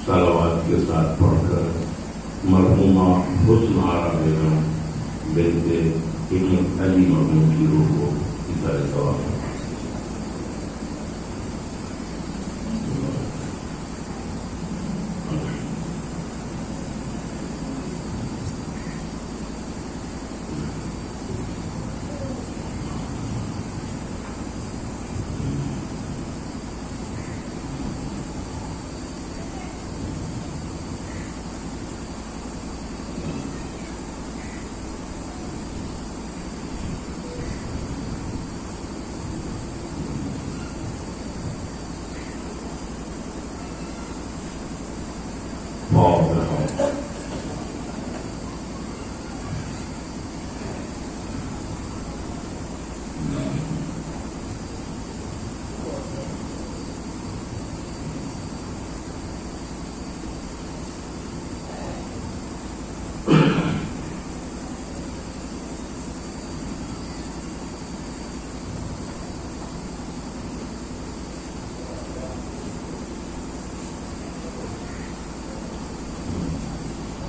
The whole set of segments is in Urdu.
صلوات کے ساتھ پڑھ کر مرحومہ حسن آرا بیگم بنت ہمت علی مرحوم کی روح کو اظہار ثواب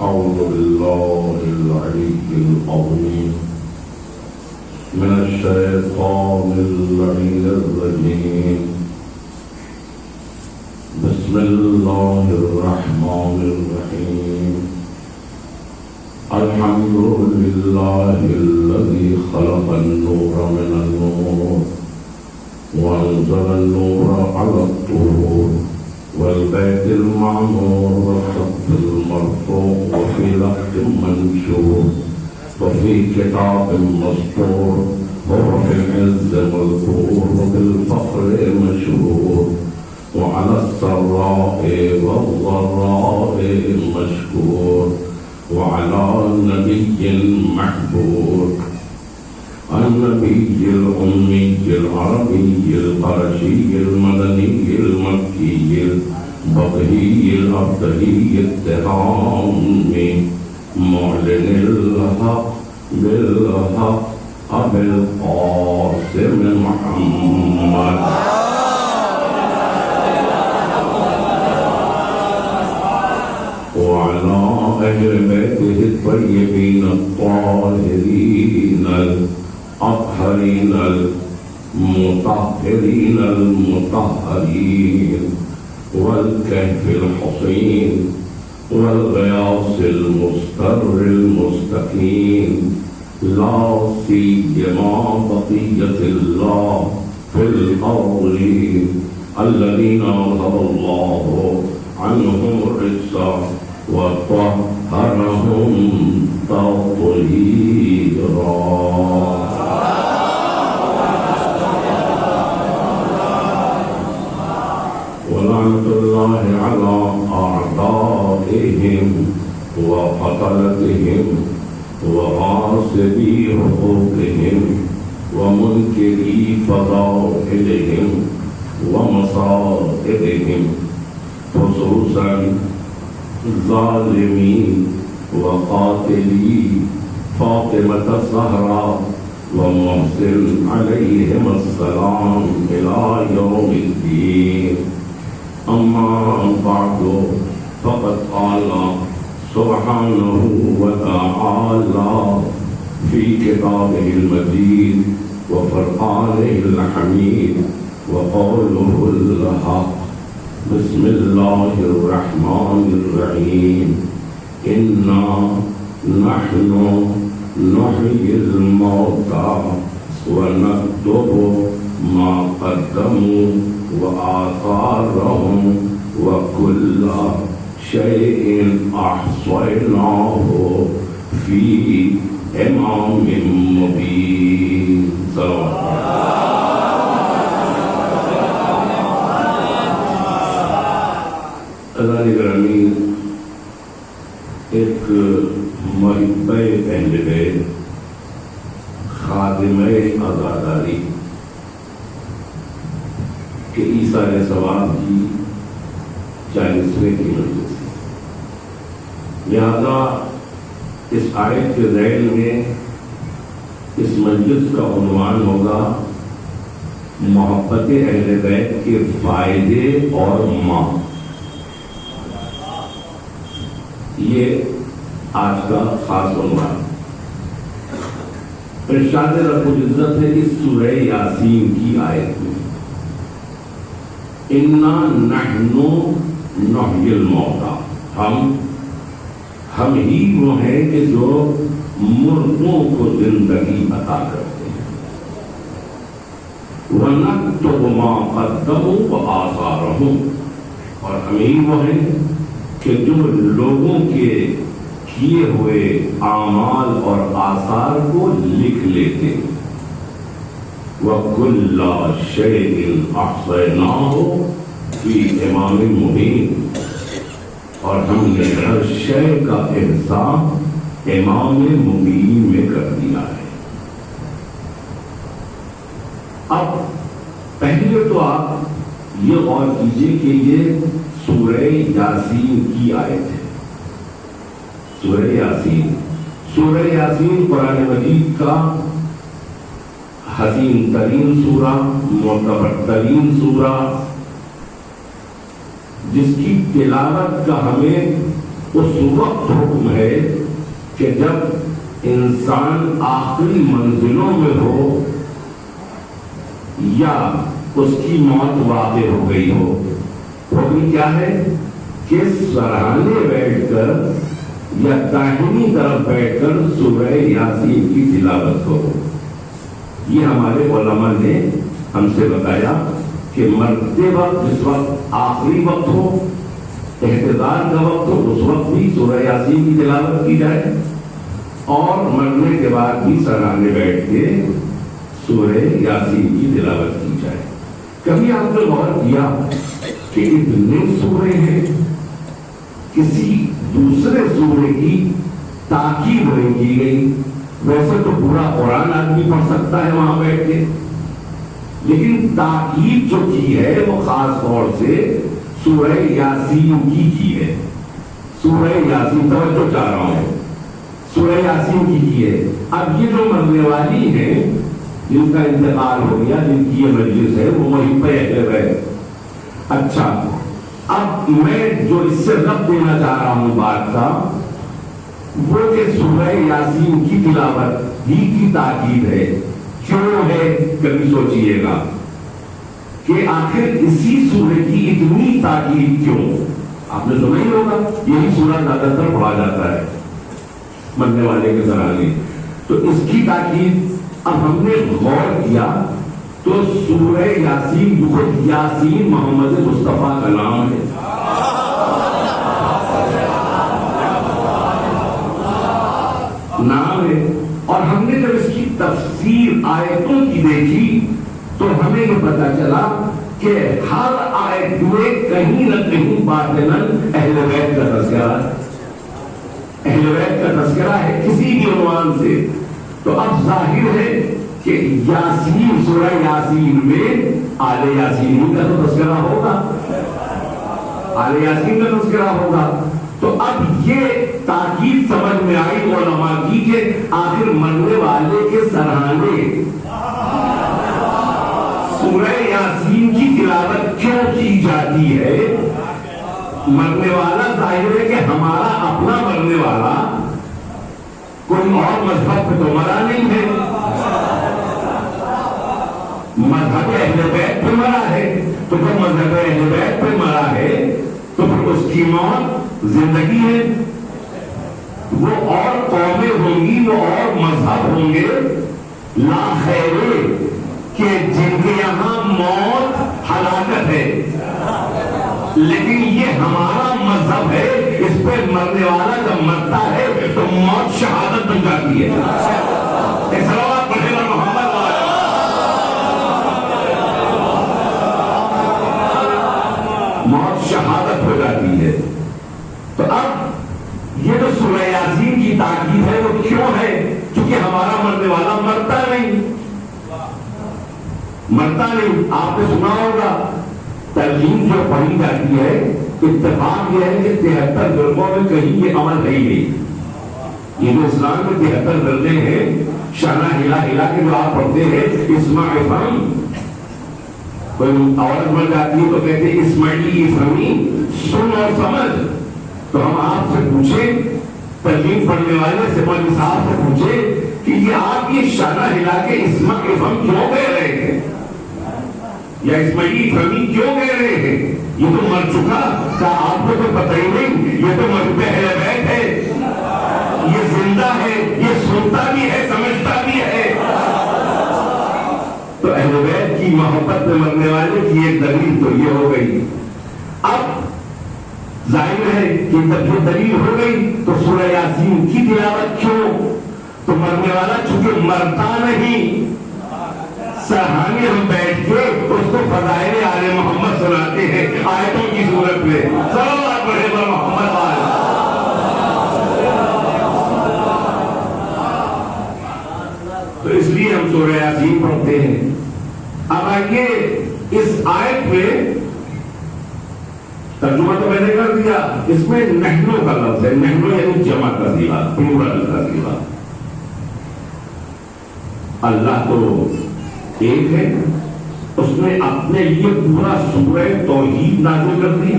أعوذ بالله العلي العظيم من الشيطان اللعين الرجيم بسم الله الرحمن الرحيم الحمد لله الذي خلق النور من النور وأنزل النور على الطور والبيت المعمور والسقف المرفوع وفي لوح منشور وفي كتاب مسطور هو في العز مذكور وبالفقر مشهور وعلى السراء والضراء مشكور وعلى النبي محبور النبي الأمي العربي القرشي المدني المكي البطهي الأبدهي التهامي معلن الحق بالحق أبي القاسم محمد وعلى أهل بيته الطيبين الطاهرين الأطهرين المطهرين المطهرين والكهف الحصين والغياث المستر المستقيم لا سيما بقية الله في الأرض الذين أظهر الله عنهم الرجس وطهرهم تطهيرا ولعنة الله على أعدائهم وقتلتهم وغاصبي حقوقهم ومنكري فضائلهم ومصائبهم خصوصا ظالمين وقاتلي فاطمة الزهراء ومحسن عليهم السلام إلى يوم الدين أما بعد فقد قال سبحانه وتعالى في كتابه المجيد وفرقانه الحميد وقوله الحق بسم الله الرحمن الرحيم إنا نحن نحيي الموتى ونكتب ما قدموا وآثارهم وكل شيء أحصيناه في إمام مبين اللہ گرامی ایک محب اہل بیت خادم عزاداری کہ عیسیٰ علیہ السلام کی 40ویں کی مجلس ہے، لہذا اس آیت کے ذیل میں اس مجلس کا عنوان ہوگا محبت اہل بیت کے فائدے اور ماں۔ یہ آج کا خاص عنوان۔ ارشاد رب العزت ہے اس سورہ یاسین کی آیت میں، اِنَّا نَحْنُ نُحْيِي الْمَوْتَىٰ، ہم ہی وہ ہیں کہ جو مردوں کو زندگی عطا کرتے ہیں، وَنَكْتُبُ مَا قَدَّمُوا وَآثَارَهُمْ، اور ہم ہی وہ ہیں کہ جو لوگوں کے کیے ہوئے اعمال اور آثار کو لکھ لیتے ہیں، وَكُلَّ شَيْءٍ أَحْصَيْنَاهُ فِي إِمَامٍ مُبِينٍ، اور ہم نے ہر شے کا احصاء امام مبین میں کر دیا ہے۔ اب پہلے تو آپ یہ غور کیجئے کہ یہ سورہ یاسین کی آیت ہے۔ سورہ یاسین قرآن مجید کا حسین ترین سورہ، معتبر ترین سورہ، جس کی تلاوت کا ہمیں اس وقت حکم ہے کہ جب انسان آخری منزلوں میں ہو یا اس کی موت واقع ہو گئی ہو۔ حکم کیا ہے کہ سرہانے بیٹھ کر یا داہنی طرف بیٹھ کر سورہ یاسین کی تلاوت کرو۔ یہ ہمارے علماء نے ہم سے بتایا کہ مرتے وقت، جس وقت آخری وقت ہو، احتضار کا وقت ہو، اس وقت بھی سورہ یاسین کی تلاوت کی جائے، اور مرنے کے بعد بھی سرانے بیٹھ کے سورہ یاسین کی تلاوت کی جائے۔ کبھی آپ نے غور کیا کہ اتنے سورے ہیں، کسی دوسرے سورے کی تاکید نہیں کی گئی؟ ویسے تو پورا قرآن آدمی پڑھ سکتا ہے وہاں بیٹھ کے، لیکن تاکید جو کی ہے وہ خاص طور سے سورہ یاسین کی ہے۔ سورہ یاسین، توجہ چاہ رہا ہوں، سورہ یاسین کی ہے۔ اب یہ جو مرنے والی ہیں، جن کا انتقال ہو گیا، جن کی یہ مجلس ہے، وہ وہیں پہ رہ گئے۔ اچھا، اب میں جو اس سے ربط دینا چاہ رہا ہوں بات کا، وہ کہ سورہ یاسین کی تلاوت ہی کی تاکید ہے۔ کیوں ہے؟ کبھی سوچئے گا کہ آخر اسی سورہ کی اتنی تاکید کیوں؟ آپ نے سنا ہی ہوگا، یہی سورہ زیادہ تر پڑھا جاتا ہے مرنے والے کے سرانے۔ تو اس کی تاکید اب ہم نے غور کیا تو سورہ یاسین، خود یاسین محمد مصطفیٰ کا نام ہے۔ نام ہے، اور ہم نے جب اس کی تفسیر آیتوں کی دیکھی تو ہمیں یہ پتا چلا کہ ہر آیت میں کہیں نہ کہیں باطناً اہل بیت کا تذکرہ ہے، اہل بیت کا تذکرہ ہے کسی بھی عنوان سے۔ تو اب ظاہر ہے کہ یاسین، سورہ یاسین میں آل یاسین کا تو تذکرہ ہوگا، آل یاسین کا تذکرہ ہوگا۔ تو اب یہ تاکید سمجھ میں آئی علماء کی کہ آخر مرنے والے کے سرانے سورہ یاسین کی تلاوت کیوں کی جاتی ہے؟ مرنے والا ظاہر ہے کہ ہمارا اپنا مرنے والا کوئی اور مذہب پہ تو مرا نہیں ہے، مذہب اہل بیت پہ مرا ہے۔ تو جب مذہب اہل بیت پہ مرا ہے تو پھر اس کی موت زندگی ہے۔ وہ اور قومیں ہوں گی، وہ اور مذہب ہوں گے، لا خیر کہ جن کے یہاں موت ہلاکت ہے، لیکن یہ ہمارا مذہب ہے، اس پہ مرنے والا جب مرتا ہے تو موت شہادت بن جاتی ہے۔ صلوات پڑھے گا محمد، موت شہادت ہو جاتی ہے۔ تو اب یہ جو سورہ یاسین کی تاکید ہے وہ کیوں ہے؟ کیونکہ ہمارا مرنے والا مرتا نہیں، مرتا نہیں۔ آپ نے سنا ہوگا ترجیم جو پڑھی جاتی ہے، اتفاق یہ ہے کہ 73 فرقوں میں کہیں یہ عمل ہے ہی نہیں۔ یہ جو اسلام میں 73 فرقے ہیں، شانہ ہلا ہلا کے جو آپ پڑھتے ہیں، اسمع افہم، کوئی عورت مر جاتی ہے تو کہتے ہیں اسمعی افہمی، سن اور سمجھ۔ تو ہم آپ سے پوچھیں، ترجمہ پڑھنے والے سے مولوی صاحب سے پوچھیں کہ یہ آپ یہ شانہ ہلا کے اسم افہم کیوں کہہ رہے ہیں، یا اسماعیلی افہمی کیوں کہہ رہے ہیں؟ یہ تو مر چکا تھا، آپ کو تو پتہ ہی نہیں، یہ تو مرتے اہل بیت ہے، یہ زندہ ہے، یہ سنتا بھی ہے، سمجھتا بھی ہے۔ تو اہل بیت کی محبت میں مرنے والے کی ایک دلیل تو یہ ہو گئی۔ اب ظاہر ہے کہ جب یہ دلیل ہو گئی تو سورہ یاسین کی تلاوت کیوں؟ تو مرنے والا چونکہ مرتا نہیں، سرہانے ہم بیٹھ کے اس کو فضائل آل محمد سناتے ہیں آیتوں کی صورت میں، صلوات پڑھے پر محمد آل۔ تو اس لیے ہم سورہ یاسین پڑھتے ہیں۔ اب آئیے اس آیت میں ترجمہ تو میں نے کر دیا، اس میں نحنو کا لفظ ہے، نحنو یعنی جمع کا صیغہ، پلورل کا صیغہ۔ اللہ تو ایک ہے، اس نے اپنے لیے پورا سورہ توحید نازل کر دیا،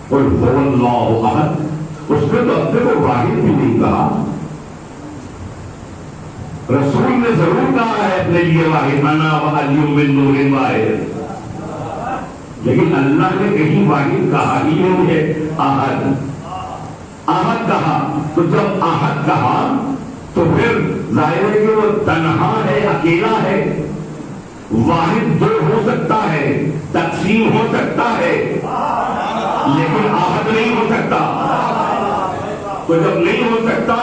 اور هو اللہ احد، اس نے تو اپنے کو واحد بھی نہیں کہا۔ رسول نے ضرور کہا ہے اپنے لیے واحد، انا وعلی من نور واحد، لیکن اللہ نے کہیں واحد کہا ہی نہیں ہے، احد احد کہا۔ تو جب احد کہا تو پھر ظاہر ہے کہ وہ تنہا ہے، اکیلا ہے۔ واحد دو ہو سکتا ہے، تقسیم ہو سکتا ہے، لیکن احد نہیں ہو سکتا۔ تو جب نہیں ہو سکتا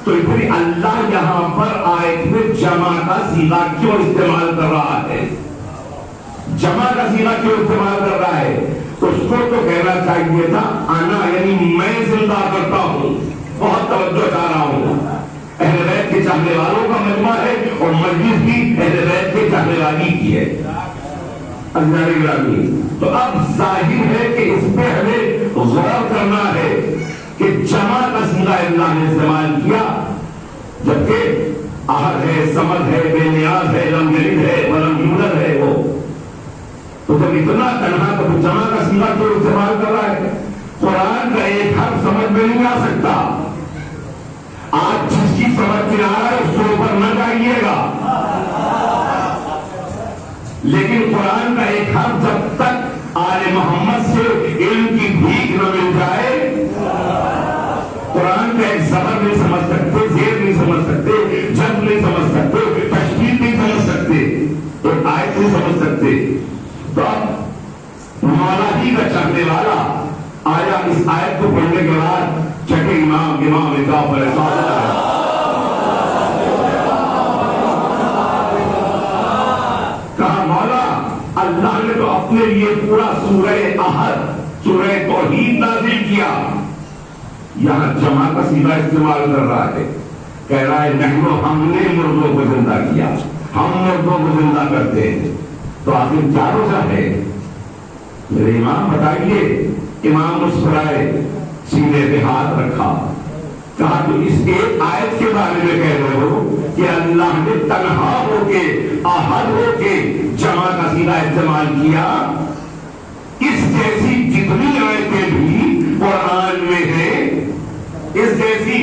تو پھر اللہ یہاں پر آیت میں جمع کا صیغہ کیوں استعمال کر رہا ہے؟ جمع کا صیغہ کیوں استعمال کر رہا ہے؟ تو اس کو تو کہنا چاہیے تھا انا، یعنی میں زندہ کرتا ہوں۔ بہت توجہ چاہ رہا ہوں، اہل بیت کے چاہنے والوں کا مجمع ہے اور مجلس بھی اہل بیت کے چاہنے والی کی ہے۔ اللہ گرامی، تو اب ظاہر ہے کہ اس پہ ہمیں غور کرنا ہے کہ جمع کا صیغہ اللہ نے استعمال کیا، جبکہ احد ہے، صمد ہے، بے نیاز ہے، لم یلد ہے ولم یولد ہے وہ۔ تو جب اتنا تنہا تو جمع کا صیغہ کیوں استعمال کر رہا ہے؟ قرآن کا ایک حرف سمجھ میں نہیں آ سکتا، آپ جس کی سمجھ میں آ رہا ہے اس کے اوپر نہ جائیے گا، لیکن قرآن کا ایک حرف جب تک آل محمد سے علم کی بھیک نہ مل جائے، قرآن کا ایک زبر نہیں سمجھ سکتے، زیر نہیں سمجھ سکتے، جب نہیں سمجھ سکتے، تشکیل نہیں سمجھ سکتے، ایک آیت نہیں سمجھ سکتے۔ تو اب مولا ہی کا چاہنے والا آیا اس آیت کو پڑھنے کے بعد چھٹے امام جعفر صادق کہا مولا اللہ نے تو اپنے لیے پورا سورہ احد، سورہ توحید نازل کیا، یہاں جمع کا صیغہ استعمال کر رہا ہے، کہہ رہا ہے نحنو، ہم نے مردوں کو زندہ کیا، ہم مردوں کو زندہ کرتے ہیں۔ تو آخر کیا وجہ ہے؟ میرے امام بتائیے۔ امام مسکرائے، سینے پہ ہاتھ رکھا، کہا تو اس ایک آیت کے بارے میں کہہ رہے ہو کہ اللہ نے تنہا ہو کے، احد ہو کے جمع کا صیغہ استعمال کیا؟ اس جیسی جتنی آیتیں بھی قرآن میں ہیں، اس جیسی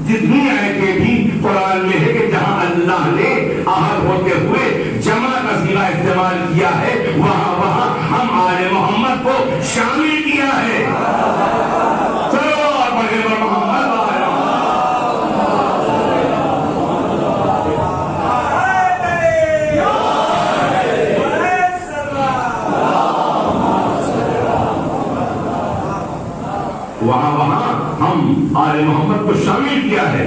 جتنی آیتیں بھی قرآن میں ہے کہ جہاں اللہ نے احد ہوتے ہوئے جمع کا صیغہ استعمال کیا ہے، وہاں ہم آل محمد کو شامل کیا ہے۔ چلو اور پڑھے پر محمد وہاں ہم آل محمد کو شامل کیا ہے۔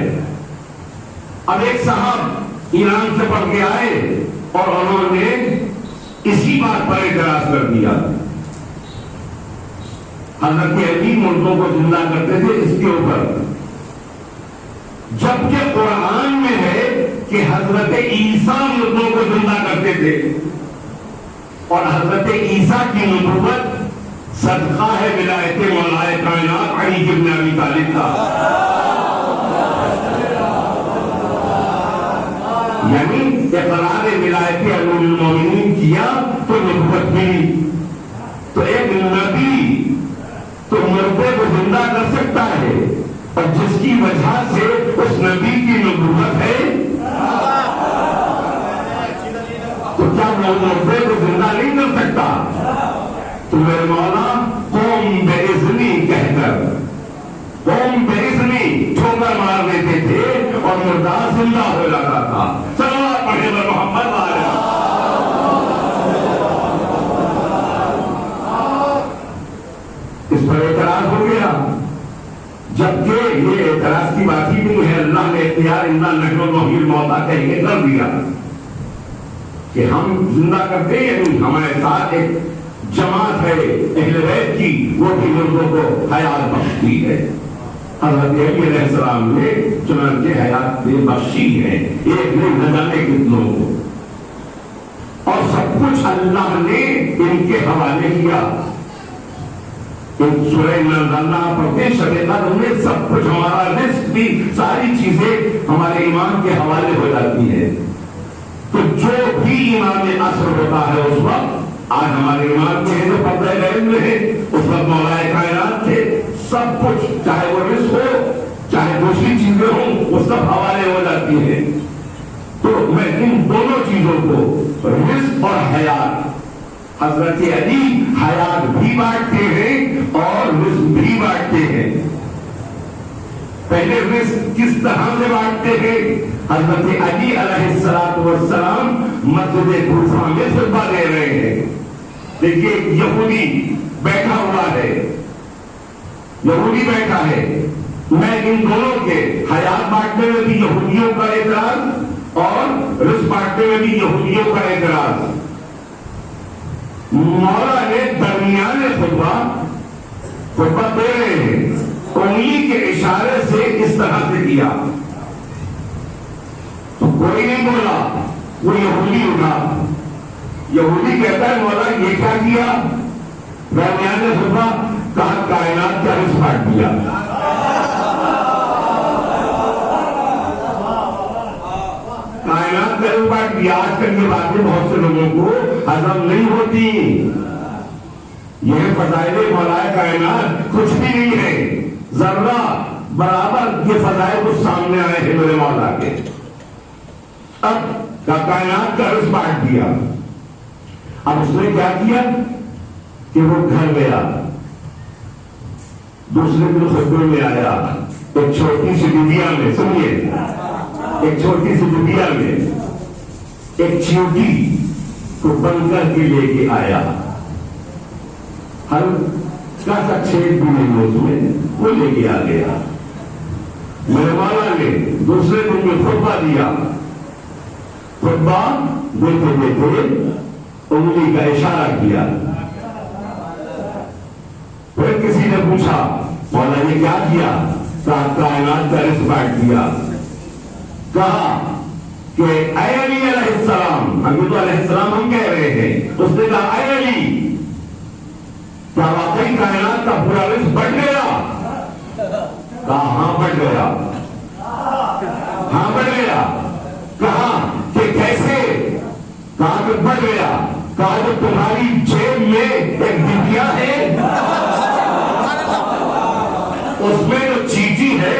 اب ایک صاحب ایران سے پڑھ کے آئے اور انہوں نے اسی بات پر اعتراض کر دیا، حضرت علی مردوں کو زندہ کرتے تھے اس کے اوپر، جبکہ قرآن میں ہے کہ حضرت عیسیٰ مردوں کو زندہ کرتے تھے، اور حضرت عیسیٰ کی نبوت صدقہ ہے ولایت مولا کائنات علی بن ابی طالب کا، یعنی اقرار ولایت امیر المومنین کیا تو نبوت ملی۔ تو ایک نبی تو مردے کو زندہ کر سکتا ہے اور جس کی وجہ سے اس نبی کی نبوت ہے، تو کیا وہ مردے کو زندہ نہیں کر سکتا؟ تو میرے مولا قوم بے اذنی کہہ کر، قوم بے اذنی ٹھوکر مار دیتے تھے اور مردہ زندہ ہو جاتا تھا۔ صلوات پڑھے محمد علیہ۔ اس پر اعتراض ہو گیا، جبکہ یہ اعتراض کی بات ہی نہیں ہے، اللہ نے اختیار انا نحن نحیی الموتیٰ کہہ کے کر دیا کہ ہم زندہ کرتے ہیں، یعنی ہمارے ساتھ ایک جماعت ہے اہل بیت کی، وہ بھی مردوں کو حیات بخشتی ہے۔ حضرت علی علیہ السلام نے چنانچہ حیات بخشی ہے، ایک نہیں نہ جانے کتنوں کو، اور سب کچھ اللہ نے ان کے حوالے کیا۔ سورہ اللہ پڑھتے شب قدر میں سب کچھ، ہمارا رزق بھی، ساری چیزیں ہمارے ایمان کے حوالے ہو جاتی ہے۔ تو جو بھی امام عصر ہوتا ہے اس وقت، آج ہمارے امام کے جو پردہ غیب میں ہے، اس وقت مولا کائنات تھے، سب کچھ چاہے وہ رزق ہو چاہے دوسری چیزیں ہوں، وہ سب حوالے ہو جاتی ہیں۔ تو میں ان دونوں چیزوں کو، رزق اور حیات، حضرت علی حیات بھی بانٹتے ہیں اور رزق بھی بانٹتے ہیں۔ پہلے رزق کس طرح سے بانٹتے ہیں؟ حضرت علی علیہ السلام مسجد کوفہ میں خطبہ دے رہے ہیں، دیکھیے یہودی بیٹھا ہوا ہے، یہودی بیٹھا ہے، میں ان دونوں کے حیات بانٹنے میں بھی یہودیوں کا اعتراض اور رزق بانٹنے میں بھی یہودیوں کا اعتراض۔ مولا نے درمیان خطبہ دے رہے ہیں، انگلی کے اشارے سے اس طرح سے کیا، تو کوئی نہیں بولا، وہ یہودی اٹھا، یہودی کہتا ہے مولا یہ کیا کیا؟ درمیان خطبہ کہا کائنات کا رزق بانٹ دیا۔ کائنات کا رزق بانٹ دیا۔ آج کل یہ باتیں بہت سے لوگوں کو ہضم نہیں ہوتی، یہ فضائل مولا کائنات کچھ بھی نہیں ہے، ذرہ برابر یہ فضائل کچھ سامنے آئے ہیں میرے مولا کے۔ اب کائنات کا رزق بانٹ دیا، اب اس نے کیا کیا کہ وہ گھر گیا، دوسرے دن خطبے میں آیا، ایک چھوٹی سی ڈبیا میں، سنیے، ایک چھوٹی سی ڈبیا میں ایک چیونٹی کو بند کر کے لے کے آیا، ہلکا سا چھید بھی نہیں اس میں، وہ لے کے آ گیا۔ میرے مولا نے دوسرے دن میں خطبہ دیا، خطبہ دیتے دیتے انگلی کا اشارہ کیا، پھر کسی نے پوچھا مولا نے کیا کیا؟ کہا کائنات کا رزق بانٹ دیا۔ کہا کہ اے علی علیہ السلام، ابھی تو علیہ السلام ہم کہہ رہے ہیں، اس نے کہا اے علی، کیا واقعی کائنات کا پورا رزق بڑھ گیا؟ کہا ہاں بڑھ گیا، ہاں بڑھ گیا۔ کہا کہ کیسے؟ کہا کہ بڑھ گیا۔ کہا کہ تمہاری جیب میں ایک ڈبیا ہے، اس میں جو چیٹی ہے،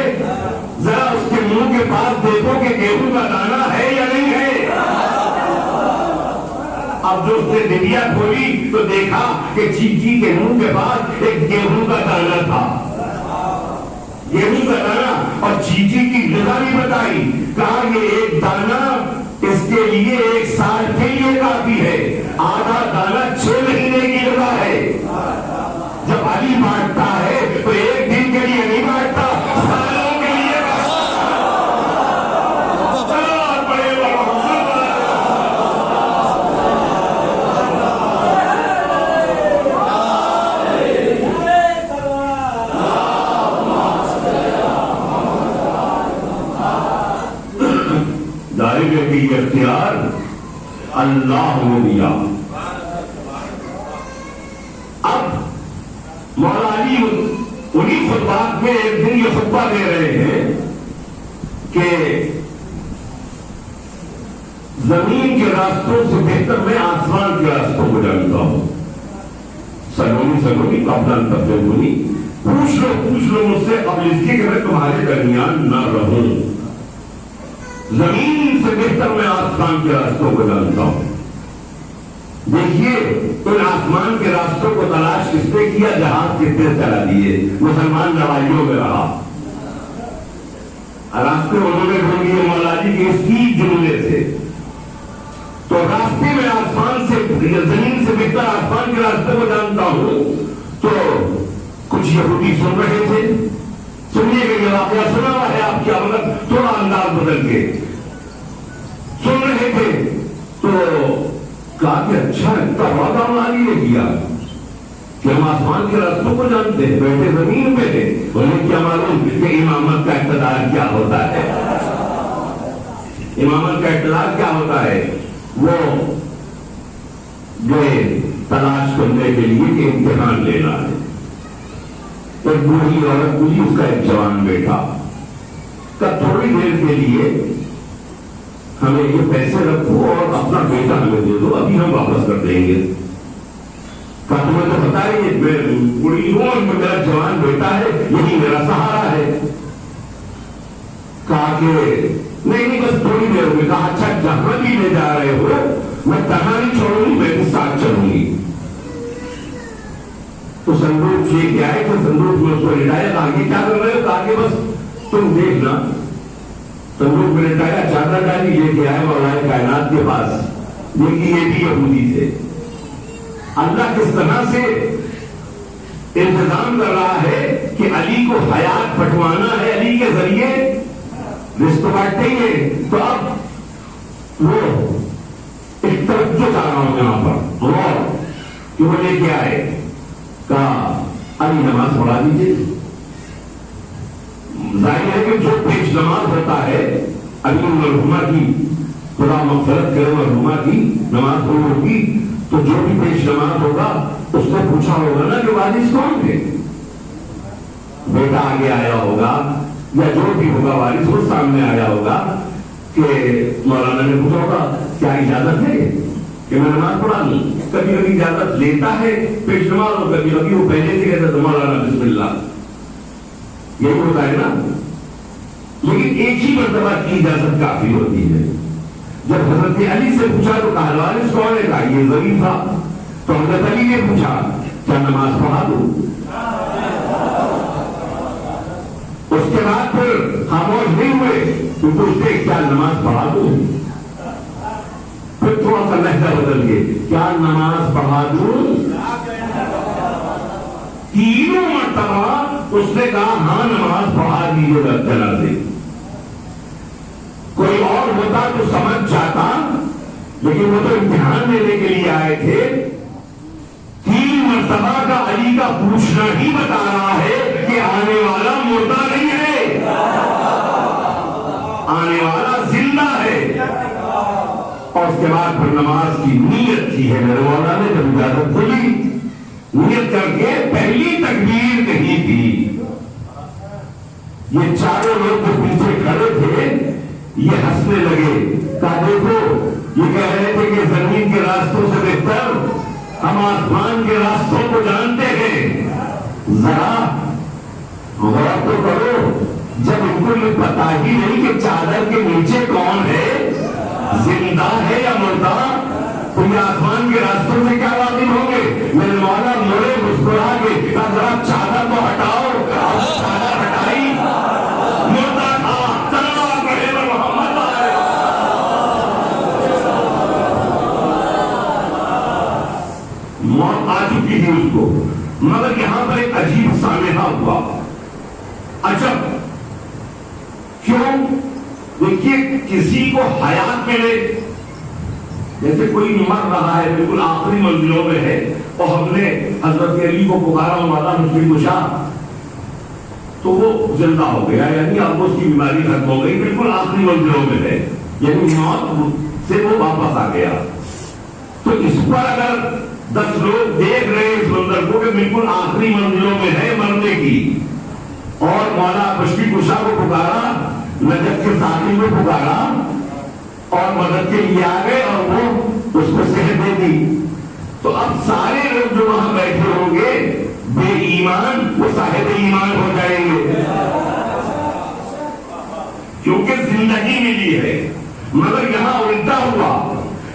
ذرا اس کے منہ کے پاس دیکھو کہ گیہوں کا دانہ ہے یا نہیں ہے۔ اب جو اس نے ڈبیا کھولی تو دیکھا کہ چیٹی کے منہ کے پاس ایک گیہوں کا دانہ تھا، گیہوں کا دانہ، اور چیٹی کی غذا بھی بتائی، کہا یہ ایک دانہ اس کے لیے 1 سال کے لیے کافی ہے، آدھا دانہ 6 مہینے کی غذا ہے۔ جب علی بانٹتا ہے تو ایک دن کے لیے نہیں بانٹتا، سالوں کے لیے دائرے کی اختیار اللہ نے دیا۔ اب مولا علی انہی خطبات میں ایک دن یہ خطبہ دے رہے ہیں کہ زمین کے راستوں سے بہتر میں آسمان کے راستوں کو جانتا ہوں، سلونی قبل تفضلونی، پوچھ لو مجھ سے قبل اس کے کہ میں تمہارے درمیان نہ رہوں. زمین سے بہتر میں آسمان کے راستوں کو جانتا ہوں. دیکھیے ان آسمان کے راستوں کو تلاش کس نے کیا؟ جہاز کتنے چلا دیے، مسلمان لڑائیوں میں رہا. راستے انہوں نے ڈھونڈ لیے مولا جی کے اسی جملے سے. تو راستے میں آسمان سے زمین سے بہتر آسمان کے راستے کو جانتا ہوں. تو کچھ یہودی سن رہے تھے، سنیے کہ یہ واقعہ سنا ہوا ہے آپ کی عورت تھوڑا انداز بدل کے سن رہے تھے. تو کہا کہ اچھا اتنا بڑا کام علی نے کیا کہ ہم آسمان کے راستوں کو جانتے ہیں، بیٹھے زمین پہ تھے. انہیں کیا معلوم کہ امامت کا اقتدار کیا ہوتا ہے. امامت کا اقتدار کیا ہوتا ہے؟ وہ گئے تلاش کرنے کے لیے کہ امتحان لینا ہے. ایک بوڑھی عورت ملی، اس کا ایک جوان بیٹا. کہ تھوڑی دیر کے لیے ہمیں یہ پیسے رکھو اور اپنا بیٹا ہمیں دے دو، ابھی ہم واپس کر دیں گے. کہ تمہیں تو پتا ہے میں بوڑھی ہوں اور میرا جوان بیٹا ہے، یہی میرا سہارا ہے. کہا کہ نہیں بس تھوڑی دیر میں. کہا اچھا جہاں بھی لے جا رہے ہو میں کہاں نہیں چھوڑوں گی، میں بھی ساتھ چلوں گی. تو صندوق لے کے آئے تو صندوق میں اس کو لٹایا. آگے کیا کر رہے ہو؟ کہا کہ بس تم دیکھنا. صندوق میں لٹایا، چادر ڈالی، لے کے آئے مولا کائنات کے پاس. دیکھیے یہ بھی یہودی تھے. اللہ کس طرح سے انتظام کر رہا ہے کہ علی کو حیات پٹوانا ہے، علی کے ذریعے رزق بانٹیں گے. تو اب وہ ایک توجہ چاہ رہا ہوں یہاں پر اور کہ وہ لے کے آئے. کہا علی نماز پڑھا دیجیے. ظاہر ہے کہ جو پیش نماز ہوتا ہے علی مرحومہ کی، خدا مغفرت کرے، مرحومہ کی نماز ہوگی تو جو بھی پیش نماز ہوگا اس نے پوچھا ہوگا نا کہ وارث کون تھے. بیٹا آگے آیا ہوگا یا جو بھی ہوگا وارث وہ سامنے آیا ہوگا کہ مولانا نے پوچھا ہوگا کیا اجازت ہے کہ میں نماز پڑھا لوں. کبھی کبھی اجازت لیتا ہے پیش نماز اور کبھی کبھی وہ پہلے سے کہتا ہے مولانا بسم اللہ. یہی ہوتا ہے نا. لیکن ایک ہی مرتبہ کی اجازت کافی ہوتی ہے. جب حضرت علی سے پوچھا تو کہا وارث کون ہے؟ کہا یہ ضعیف تھا. تو حضرت علی نے پوچھا کیا نماز پڑھا دوں؟ اس کے بعد پھر خاموش نہیں ہوئے تو پوچھتے کیا نماز پڑھا دوں؟ پھر تھوڑا سا لہجہ بدل کے کیا نماز پڑھا دوں؟ تینوں مرتبہ اس نے کہا ہاں نماز پڑھا دیجیے گا. چلا سے کوئی اور ہوتا تو سمجھ جاتا، لیکن وہ تو امتحان لینے کے لیے آئے تھے. 3 مرتبہ کا علی کا پوچھنا ہی بتا رہا ہے کہ آنے والا مردہ نہیں ہے، آنے والا زندہ ہے. اور اس کے بعد پھر نماز کی نیت کی ہے. میرے مولا نے جب اجازت کھلی نیت کر کے پہلی تکبیر کہی تھی. یہ چاروں لوگ جو پیچھے کھڑے تھے یہ ہنسنے لگے. کہا دیکھو یہ کہہ رہے تھے کہ زمین کے راستوں سے بہتر ہم آسمان کے راستوں کو جانتے ہیں. ذرا غور تو کرو، جب ان کو یہ پتا ہی نہیں کہ چادر کے نیچے کون ہے، زندہ ہے یا مردہ، تو یہ آسمان کے راستوں سے کیا واقف ہوں گے؟ میرے مولا مڑے مسکرا کے ذرا چادر کو ہٹاؤ. چادر ہٹائی، مردہ تھا. موت آ چکی تھی اس کو. مگر یہاں پر ایک عجیب سانحہ ہوا. عجب کیوں؟ دیکھیے کسی کو حیات ملے، جیسے کوئی مر رہا ہے بالکل آخری منزلوں میں ہے اور ہم نے حضرت علی کو پکارا مولا مشکل کشا تو وہ زندہ ہو گیا، یعنی اب اس کی بیماری ختم ہو گئی، بالکل آخری منزلوں میں ہے، یعنی موت سے وہ واپس آ گیا. تو اس پر اگر 10 لوگ دیکھ رہے ہیں اس منظر کو کہ بالکل آخری منزلوں میں ہے مرنے کی، اور مولا مشکل کشا کو پکارا، نجف کے ساتھی کو پکارا اور مدد کے لیے آ گئے اور وہ اس کو صحت دے دی. تو اب سارے لوگ جو وہاں بیٹھے ہوں گے بے ایمان وہ صاحب ایمان ہو جائیں گے، کیونکہ زندگی ملی ہے۔ مگر یہاں الٹا ہوا،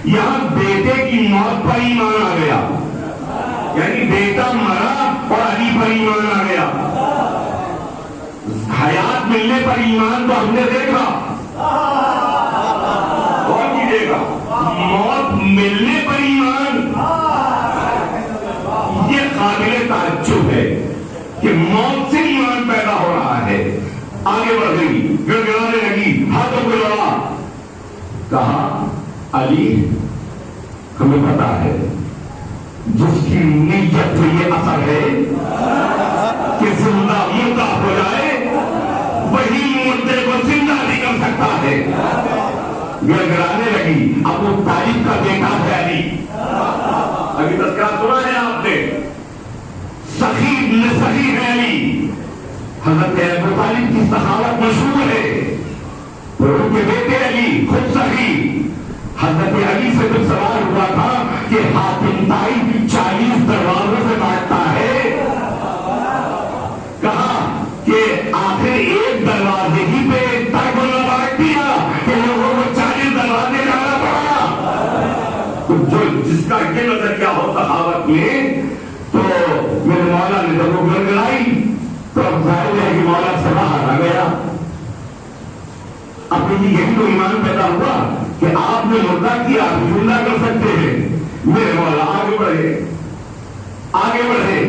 یہاں بیٹے کی موت پر ایمان آ گیا، یعنی بیٹا مرا اور علی پر ایمان آ گیا۔ حیات ملنے پر ایمان تو ہم نے دیکھا، اور کیجیے گا، موت ملنے پر ایمان، یہ قابل تعجب ہے کہ موت سے ایمان پیدا ہو رہا ہے۔ آگے بڑھ گئی، گڑگڑانے لگی، ہاتھوں کو لڑا، کہا علی ہمیں پتا ہے جس کی نیت میں یہ اثر ہے کہ زندہ مردہ ہو جائے وہی مردے کو زندہ نہیں کر سکتا ہے۔ گڑگڑانے لگی، ابو طالب کا بیٹا ہے علی، ابھی تذکرہ سنا ہے آپ نے، سخی ابن سخی ہے علی، حضرت ابو طالب کی سخاوت مشہور ہے، ان کے بیٹے علی خود سخی۔ حضرت علی سے تو سوال ہوا تھا کہ حاتم طائی 40 دروازوں سے بانٹتا ہے، کہا کہ آخر ایک دروازے ہی پہ تک نہ بانٹ دیا کہ لوگوں کو 40 دروازے جانا پڑا۔ تو جو جس کا یہ نظریہ ہو سخاوت میں، تو میرے مولا نے جب وہ گڑگڑائی تو اب ظاہر ہے کہ مولا سے باہر آ گیا۔ اب یہی تو ایمان پیدا ہوا کہ آپ نے مردہ کیا آپ زندہ کر سکتے ہیں۔ میرے مولا آگے بڑھے، آگے بڑھے،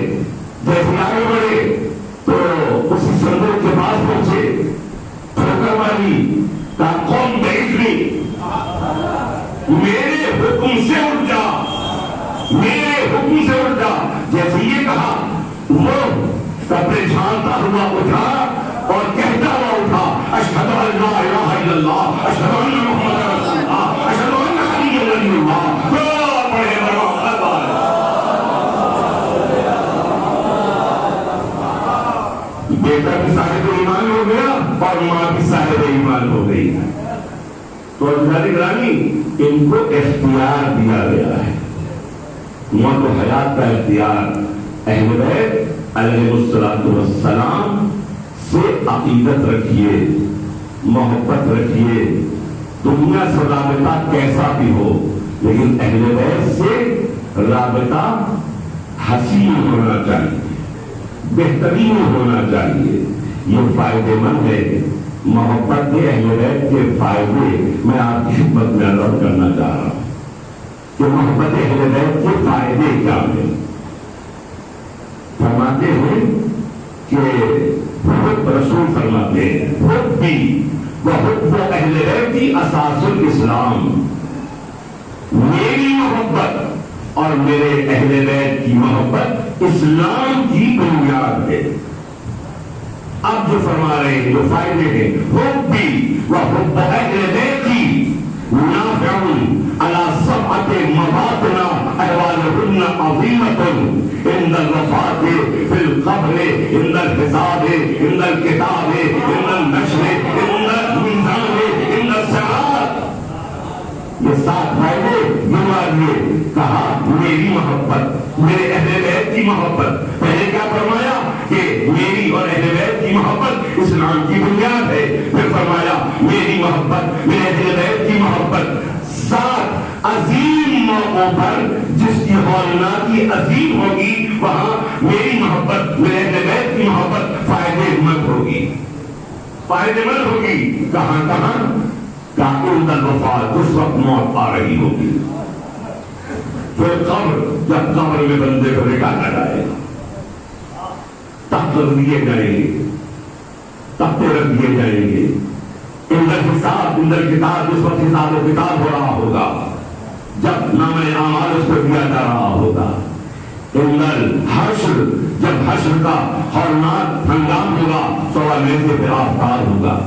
جیسے آگے بڑھے تو اسی سندر کے پاس پہنچے، ٹھوکر والی کہا قوم بعثنی، میرے حکم سے اٹھ جا، میرے حکم سے اٹھ جا۔ جیسے یہ کہا وہ کپڑے چھانتا ہوا اٹھا اور کہتا ہوا اٹھا، اشہد ان لا الہ الا اللہ، اشہد ان محمد رسول اللہ، اشہد ان علی ولی اللہ۔ پڑھے بیٹا بھی صاحب ایمان ہو گیا اور ماں بھی صاحب ایمان ہو گئی۔ تو عزیزان گرامی، ان کو اختیار دیا گیا ہے، موت و حیات کا اختیار۔ اہل بیت علیہ السلام سے عقیدت رکھیے، محبت رکھیے، دنیا سے رابطہ کیسا بھی ہو، لیکن اہل بیت سے رابطہ حسین ہونا چاہیے، بہترین ہونا چاہیے۔ یہ فائدے مند ہے۔ محبت کے اہل بیت کے فائدے میں آپ کی خدمت میں عرض کرنا چاہ رہا ہوں کہ محبت اہل بیت کے فائدے کیا ہیں۔ فرماتے ہیں کہ حب رسول فرماتے ہیں حبی وحب اہل بیتی اساس الاسلام، میری محبت اور میرے اہل بیت کی محبت اسلام کی بنیاد ہے۔ اب جو فرما رہے ہیں جو فائدے ہیں، حبی وحب اہل بیتی نافع علی سبعۃ مواطن احوالهن عظیمۃ عند الوفاة فی القبر عند الحساب عند الکتاب عند النشر عند الميزان عند الصراط۔ یہ 7 فائدے گنوائیے۔ کہا میری محبت، میرے اہل بیت کی محبت۔ پہلے کیا فرمایا کہ میری اور اہل بیت کی محبت اسلام کی بنیاد ہے۔ پھر فرمایا میری محبت، میرے اہل بیت کی محبت 7 عظیم موقعوں پر جس کی ہولناکی عظیم ہوگی وہاں میری محبت، میرے اہل بیت کی محبت فائدے مند ہوگی، فائدے مند ہوگی۔ کہاں کہاں؟ عند الوفات، جس وقت موت آ رہی ہوگی، پھر قبر، جب قبر میں بندے کو لٹایا جائے گا، تخت دیے جائیں گے، تختے رکھ دیے جائیں گے، عند الحساب عند الکتاب، جس وقت حساب و کتاب ہو رہا ہوگا، جب نام اعمال اس پر دیا جا رہا ہوگا، عند الحشر، جب حشر کا ہولناک ہنگام ہوگا، سوا میزے پہ آفتاب ہوگا،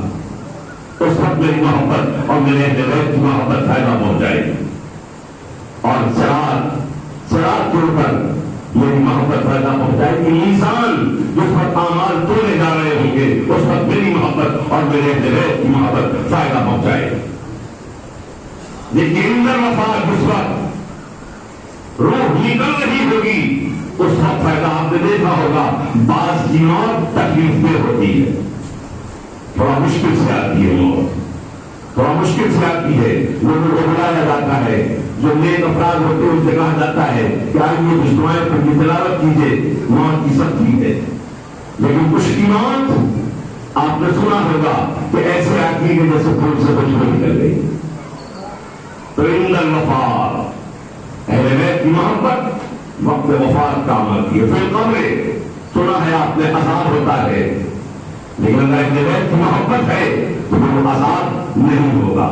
اس وقت میری محبت اور میرے اہل بیت کی محبت فائدہ پہنچائے گی۔ اور صراط کے اوپر میری محبت فائدہ پہنچائے گی۔ میزان، جس وقت اعمال تولے جا رہے ہوں گے اس وقت میری محبت اور میرے اہل بیت کی محبت فائدہ پہنچائے گی۔ لیکن اندر وفات، جس وقت روح نکل رہی ہوگی، اس وقت پیدا آپ نے دیکھا ہوگا بعض کی موت تکلیف دہ ہوتی ہے، تھوڑا مشکل سے آتی ہے موت، تھوڑا مشکل سے آتی ہے، لوگوں کو بلایا جاتا ہے، جو نیک افراد ہوتے ہیں ان سے کہا جاتا ہے کہ آئیے دشمنوں پر کی تلاوت کیجیے، موت کی سختی ہے، لیکن کچھ کی موت آپ نے سنا ہوگا کہ ایسے آتی ہے جیسے پھول سے خوشبو نکل گئی۔ تو عند الوفات، اہل بیت کی محبت وقت وفات کام آتی ہے۔ پھر قبر سنا ہے آپ نے عذاب ہوتا ہے، لیکن اگر اہل بیت کی محبت ہے تو وہ عذاب نہیں ہوگا۔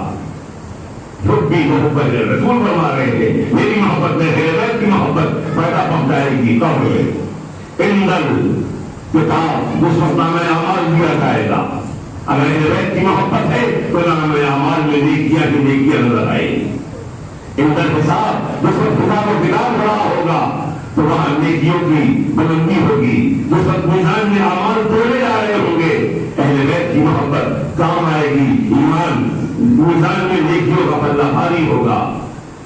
حبی محبت رسول فرما رہے ہیں میری محبت میں اہل بیت کی محبت پیدا پہنچائے گی قبر میں۔ اندر کتاب اس وقت نامہ اعمال دیا جائے گا، اگر اہل بیت کی محبت ہے تو نامہ اعمال میں نیکیاں کی نیکیاں نظر آئیں گی۔ اندر حساب جس وقت حساب و کتاب رہا ہوگا تو وہاں نیکیوں کی بلندی ہوگی، جس وقت میزان میں اعمال تولے جا رہے ہوں گے اہل بیت کی محبت کام آئے گی، ایمان میزان میں نیکیوں کا پلہ بھاری ہوگا۔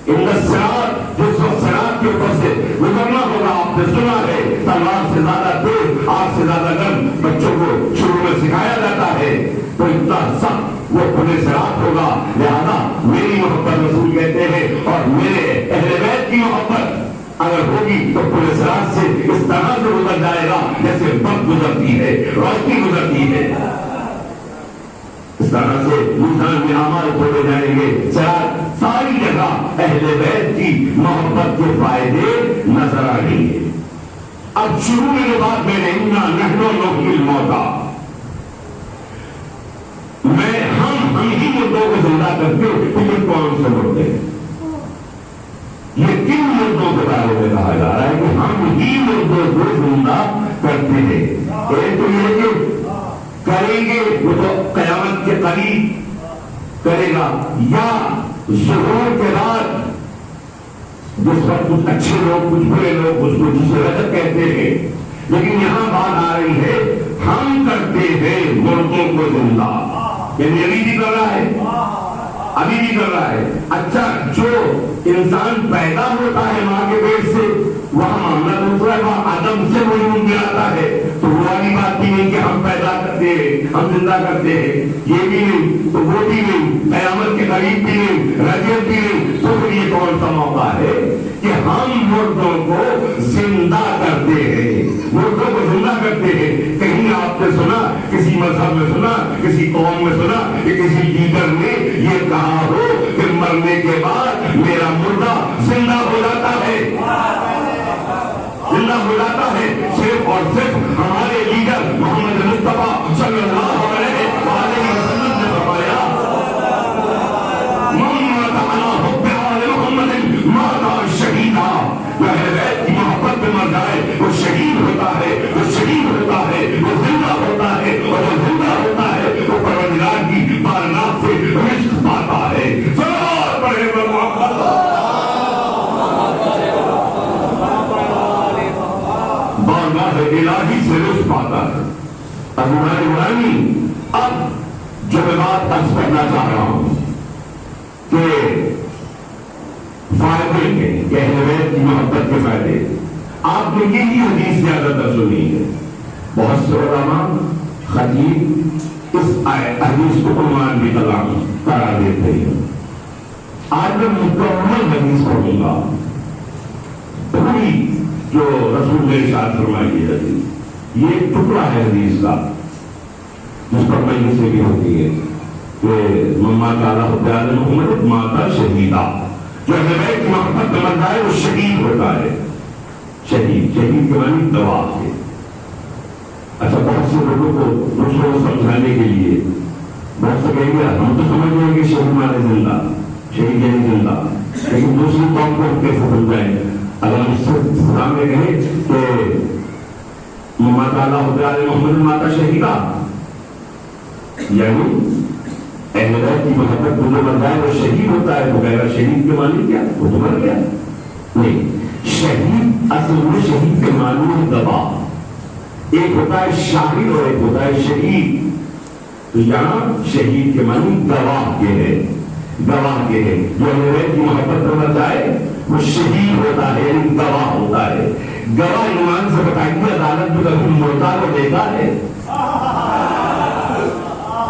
اندر صراط جس وقت صراط کے اوپر سے گزرنا ہوگا، آپ نے سنا ہے تلوار سے زیادہ تیز آگ سے زیادہ گرم بچوں کو شروع میں سکھایا جاتا ہے، تو اتنا سخت وہ پلے صراط ہوگا، لہذا میری محبت رسول کہتے ہیں اور میرے اہل بیت کی محبت اگر ہوگی تو پلے صراط سے اس طرح سے گزر جائے گا جیسے برق گزرتی ہے، روشنی گزرتی ہے، اس طرح سے میزان میں اعمال کھولے جائیں گے۔ ساری جگہ اہل بیت کی محبت کے فائدے نظر آئیں گے۔ اب شروع میں جو بات میں نے انا نحن نحیی الموتیٰ، ہم ہی مردوں کو زندہ کرتے، یہ کون سے مردے ہیں؟ یہ کن مردوں کے بارے میں کہا جا رہا ہے کہ ہم ہی مردوں کو زندہ کرتے ہیں؟ ایک تو یہ کہ کریں گے وہ تو قیامت کے قریب کرے گا، یا ظہور کے بعد جس وقت کچھ اچھے لوگ کچھ برے لوگ اس کو جسے رجب کہتے ہیں، لیکن یہاں بات آ رہی ہے ہم کرتے ہیں مردوں کو زندہ، یعنی ابھی بھی کر رہا ہے، ابھی بھی کر رہا ہے۔ اچھا جو انسان پیدا ہوتا ہے ماں کے پیٹ سے وہاں معاملہ دوسرا ہے، وہاں آدم سے وجود میں آتا ہے، تو وہ والی بات بھی نہیں کہ ہم پیدا کرتے ہیں ہم زندہ کرتے ہیں، یہ بھی نہیں تو وہ بھی نہیں، قیامت کے قریب بھی نہیں، رجب بھی نہیں، تو پھر یہ کون سا موقع ہے کہ ہم مردوں کو زندہ کرتے ہیں، مردوں کو زندہ کرتے ہیں۔ کہیں آپ نے سنا، کسی مذہب میں سنا، کسی قوم میں سنا کہ کسی لیڈر نے یہ کہا ہو کہ مرنے کے بعد میرا مردہ زندہ ہو جاتا ہے، زندہ ہو جاتا ہے؟ صرف اور صرف ہمارے لیڈر محمد مصطفیٰ صلی اللہ علیہ وسلم نے فرمایا محمد شہیدہ، جو اہل بیت کی محبت میں مر جائے وہ شہید ہوتا ہے، وہ شہید ہوتا ہے، وہ زندہ ہوتا ہے، اور جو زندہ ہوتا ہے وہ پروردگار کی بارگاہ سے رزق پاتا ہے۔ صلوات پڑھے محمد، بارگاہ الہی سے رزق پاتا ہے۔ اب جو میں بات عرض کرنا چاہ رہا ہوں کہ فائدے کے کہ اہل بیت کی محبت کے فائدے، آپ نے یہی حدیث زیادہ تر سنی ہے، بہت سے علماء خطیب اس حدیث کو عنوان بھی قرار دیتے ہیں۔ آج میں مکمل حدیث پڑھوں گا، پوری جو رسول نے ارشاد فرمائی ہے حدیث، یہ ایک ٹکڑا ہے حدیث کا جس پر میں سے بھی ہوتی ہے کہ مما تعالیٰ حبیال محمد ماتا شہیدہ، جو اہل بیت کی محبت میں مر جائے وہ شہید ہوتا ہے۔ شہید کے معنی گواہ ہے۔ اچھا بہت سے لوگوں کو دوسروں کو سمجھانے کے لیے بہت سے کہیں گے ہم تو سمجھ رہے کہ شہید مانے زندہ، شہید یعنی زندہ، لیکن دوسری قوم کو کیسے سمجھائیں؟ اگر ہم اس سے سامنے کہیں کہ مما تعالیٰ حبیال محمد ماتا شہیدہ، یعنی اہل بیت کی محبت جو مر جائے وہ شہید ہوتا ہے، تو کہے گا شہید کے معنی کیا؟ وہ تو مر گیا؟ نہیں، شہید اصل میں شہید کے معنی ہے گواہ، ایک ہوتا ہے شاہد اور ایک ہوتا ہے شہید، تو یہاں شہید کے معنی گواہ کے ہے، گواہ کے ہے۔ جو اہل بیت کی محبت میں مر جائے وہ شہید ہوتا ہے یعنی گواہ ہوتا ہے. گواہ ایمان سے بتائیے عدالت میں کبھی مردہ کو دیکھا ہے؟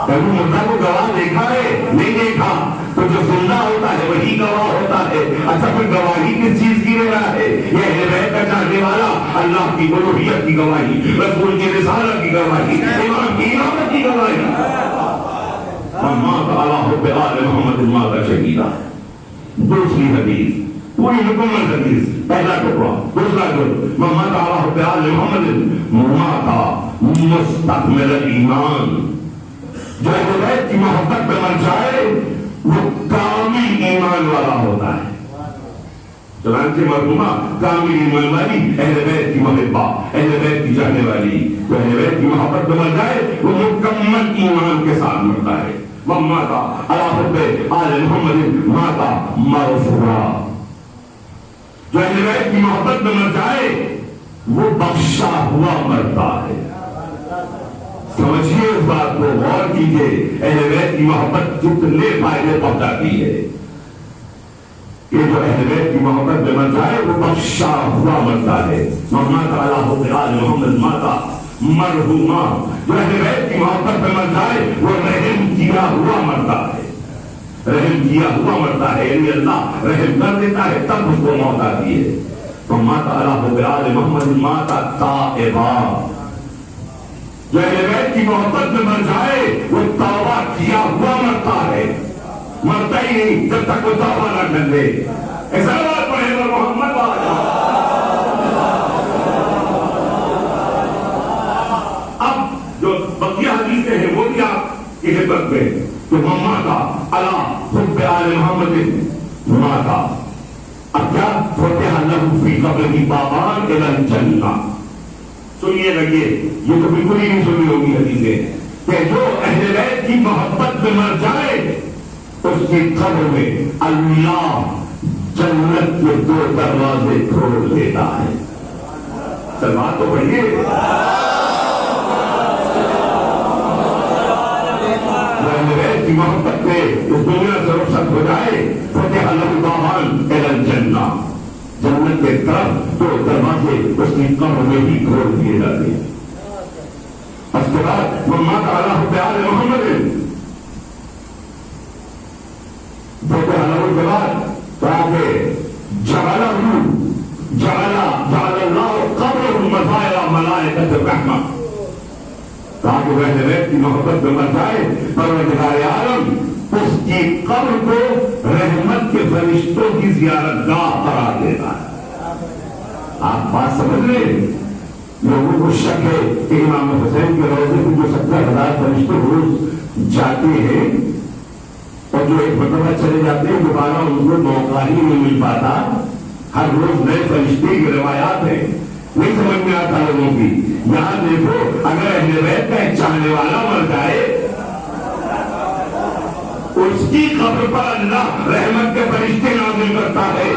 کبھی مردہ کو گواہ دیکھا ہے؟ نہیں دیکھا. تو جو زندہ ہوتا ہے وہی گواہ ہوتا ہے. اچھا پھر گواہی کس چیز کی لے رہا ہے؟ یہ اہل بیت کا چاہنے والا اللہ کی الوہیت کی گواہی، رسول کی رسالت کی گواہی، امام کی امامت کی گواہی. مات علی حب آل محمد مات شہیدا. دوسری حدیث پوری مکمل حدیث، پہلا ٹکڑا. دوسرا ٹکڑا مات علی حب آل محمد مات مستکمل ایمان. جو اہل بیت کی محبت میں مر جائے وہ کامل ایمان والا ہوتا ہے. چنانچہ مرحومہ کامل ایمان والی اہل بیت کی محبہ، اہل بیت کی چاہنے والی جو اہل بیت کی محبت میں مر جائے وہ مکمل ایمان کے ساتھ مرتا ہے. ماتا علی حب آل محمد ماتا مرفوعا. جو اہل بیت کی محبت میں مر جائے وہ بخشا ہوا مرتا ہے. سمجھیے اس بات کو، غور کیجیے. اہل بیت کی محبت کتنے فائدے پہنچاتی ہے. یہ جو اہل بیت کی محبت میں مر جائے وہ بخشا ہوا مرتا ہے. ماتا علی حب آل محمد ماتا مرحوما. جو اہل بیت کی محبت میں مر جائے وہ رحم کیا ہوا مرتا ہے. رحم کیا ہوا مرتا ہے یعنی اللہ رحم کر دیتا ہے تب اس کو موت آتی ہے. تو ماتا علی حب آل محمد ماتا تائبا. جو اہل بیت کی محبت میں مر جائے وہ توبہ کیا ہوا مرتا ہے. مرتا ہی نہیں جب تک وہ توبہ نہ کر لے. ایسا بات پڑھے گا محمد والا. اب جو بقیہ حدیثیں ہیں وہ بھی آپ کی خدمت میں تو ماتا علی حب آل محمد ماتا. اب کیا فتح لہ فی قبرہ بابان الی الجنہ. سنیے لگیے، یہ تو بالکل ہی نہیں سنی ہوگی حدیثیں کہ جو اہل بیت کی محبت میں مر جائے اس کی قبر میں اللہ جنت کے 2 دروازے کھول دیتا ہے. سلوات تو پڑھیے. اہل بیت کی محبت میں اس دنیا سے رخصت ہو جائے فتح لہ بابان الی الجنہ. جنت کے طرف 2 دروازے اس کی قبر میں ہی کھول دیے جاتے ہیں. اس کے بعد مات علی حب آل محمد فتح لہ کے بعد کہا کہ جعل اللہ قبرہ مزایہ ملائکۃ الرحمہ. کہا کہ وہ اہل بیت کی محبت میں مر جائے پروردگار عالم اس کی قبر کو رحمت کے فرشتوں کی زیارت گاہ قرار دیتا ہے. آپ بات سمجھ لیں. لوگوں کو شک ہے کہ امام حسین کے روضے کو جو 70,000 فرشتے روز جاتے ہیں اور جو ایک مرتبہ چلے جاتے ہیں دوبارہ ان کو موقع ہی نہیں مل پاتا. ہر روز نئے فرشتے کی روایات ہیں. نہیں سمجھ میں آتا لوگوں کی. یہاں دیکھو اگر اہل بیت کا ایک چاہنے والا مر جائے اس کی قبر پر اللہ رحمت کے فرشتے نازل کرتا ہے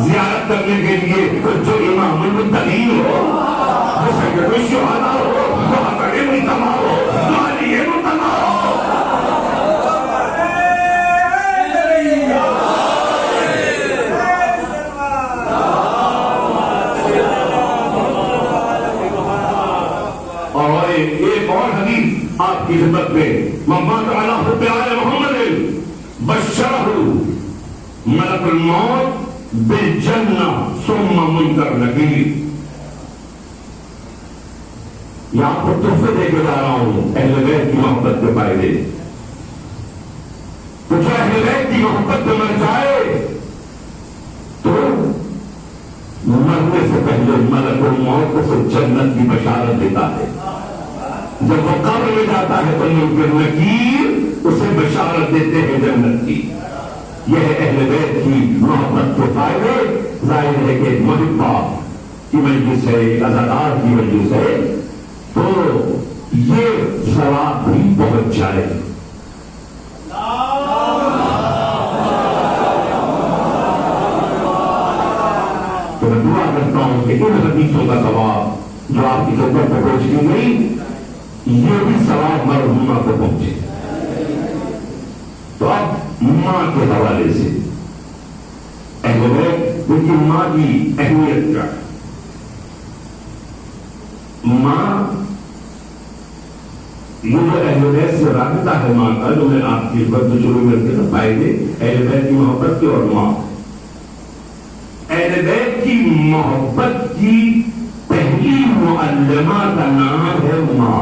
زیارت کرنے کے لیے. جو امام المتقین ہو، جو سید الشہداء ہو، جو حسن مجتبی ہو، جو علی مجتبی ہو. اور ایک اور حدیث آپ کی خدمت میں مات علی حب آل محمد بشرہ ملک الموت بالجنہ ثم منکر نکیر. یہ آپ کو تحفے دے کے جا رہا ہوں اہل بیت کی محبت کے فائدے. تو جو اہل بیت کی محبت میں مر جائے تو مرنے سے پہلے ملک الموت کو جنت کی بشارت دیتا ہے. جب وہ قبر میں جاتا ہے تو منکر نکیر اسے بشارت دیتے ہیں جنت کی. یہ ہے اہل بیت کی محبت کے فائدے. ظاہر ہے کہ محبہ کی مجلس ہے، عزادار کی مجلس ہے تو یہ ثواب بھی پہنچ جائے. تو میں دعا کرتا ہوں کہ ان حدیثوں کا ثواب جو آپ کی خدمت میں پہنچ کی گئی یہ بھی ثواب مرحومہ کو پہنچے. تو اب ماں کے حوالے سے اہل بیت لیکن ماں کی اہمیت کا ماں یہ جو اہل بیت سے رابطہ ہے ماں کا، جو میں آپ کی خدمت میں شروع میں کے فائدے اہل بیت کی محبت کے، اور ماں اہل بیت کی محبت کی پہلی معلمہ کا نام ہے ماں۔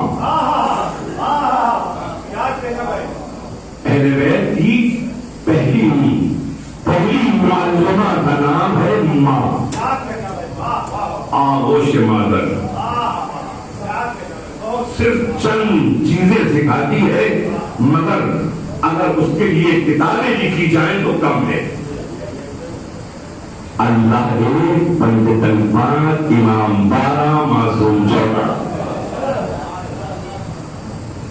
اہل بیت کی پہلی معلمہ کا نام ہے ماں، آغوش مادر۔ صرف چند چیزیں سکھاتی ہے، مگر اگر اس کے لیے کتابیں لکھی جائیں تو کم ہے۔ اللہ ایک، پنڈت الفاظ، امام بارہ، معصوم 14۔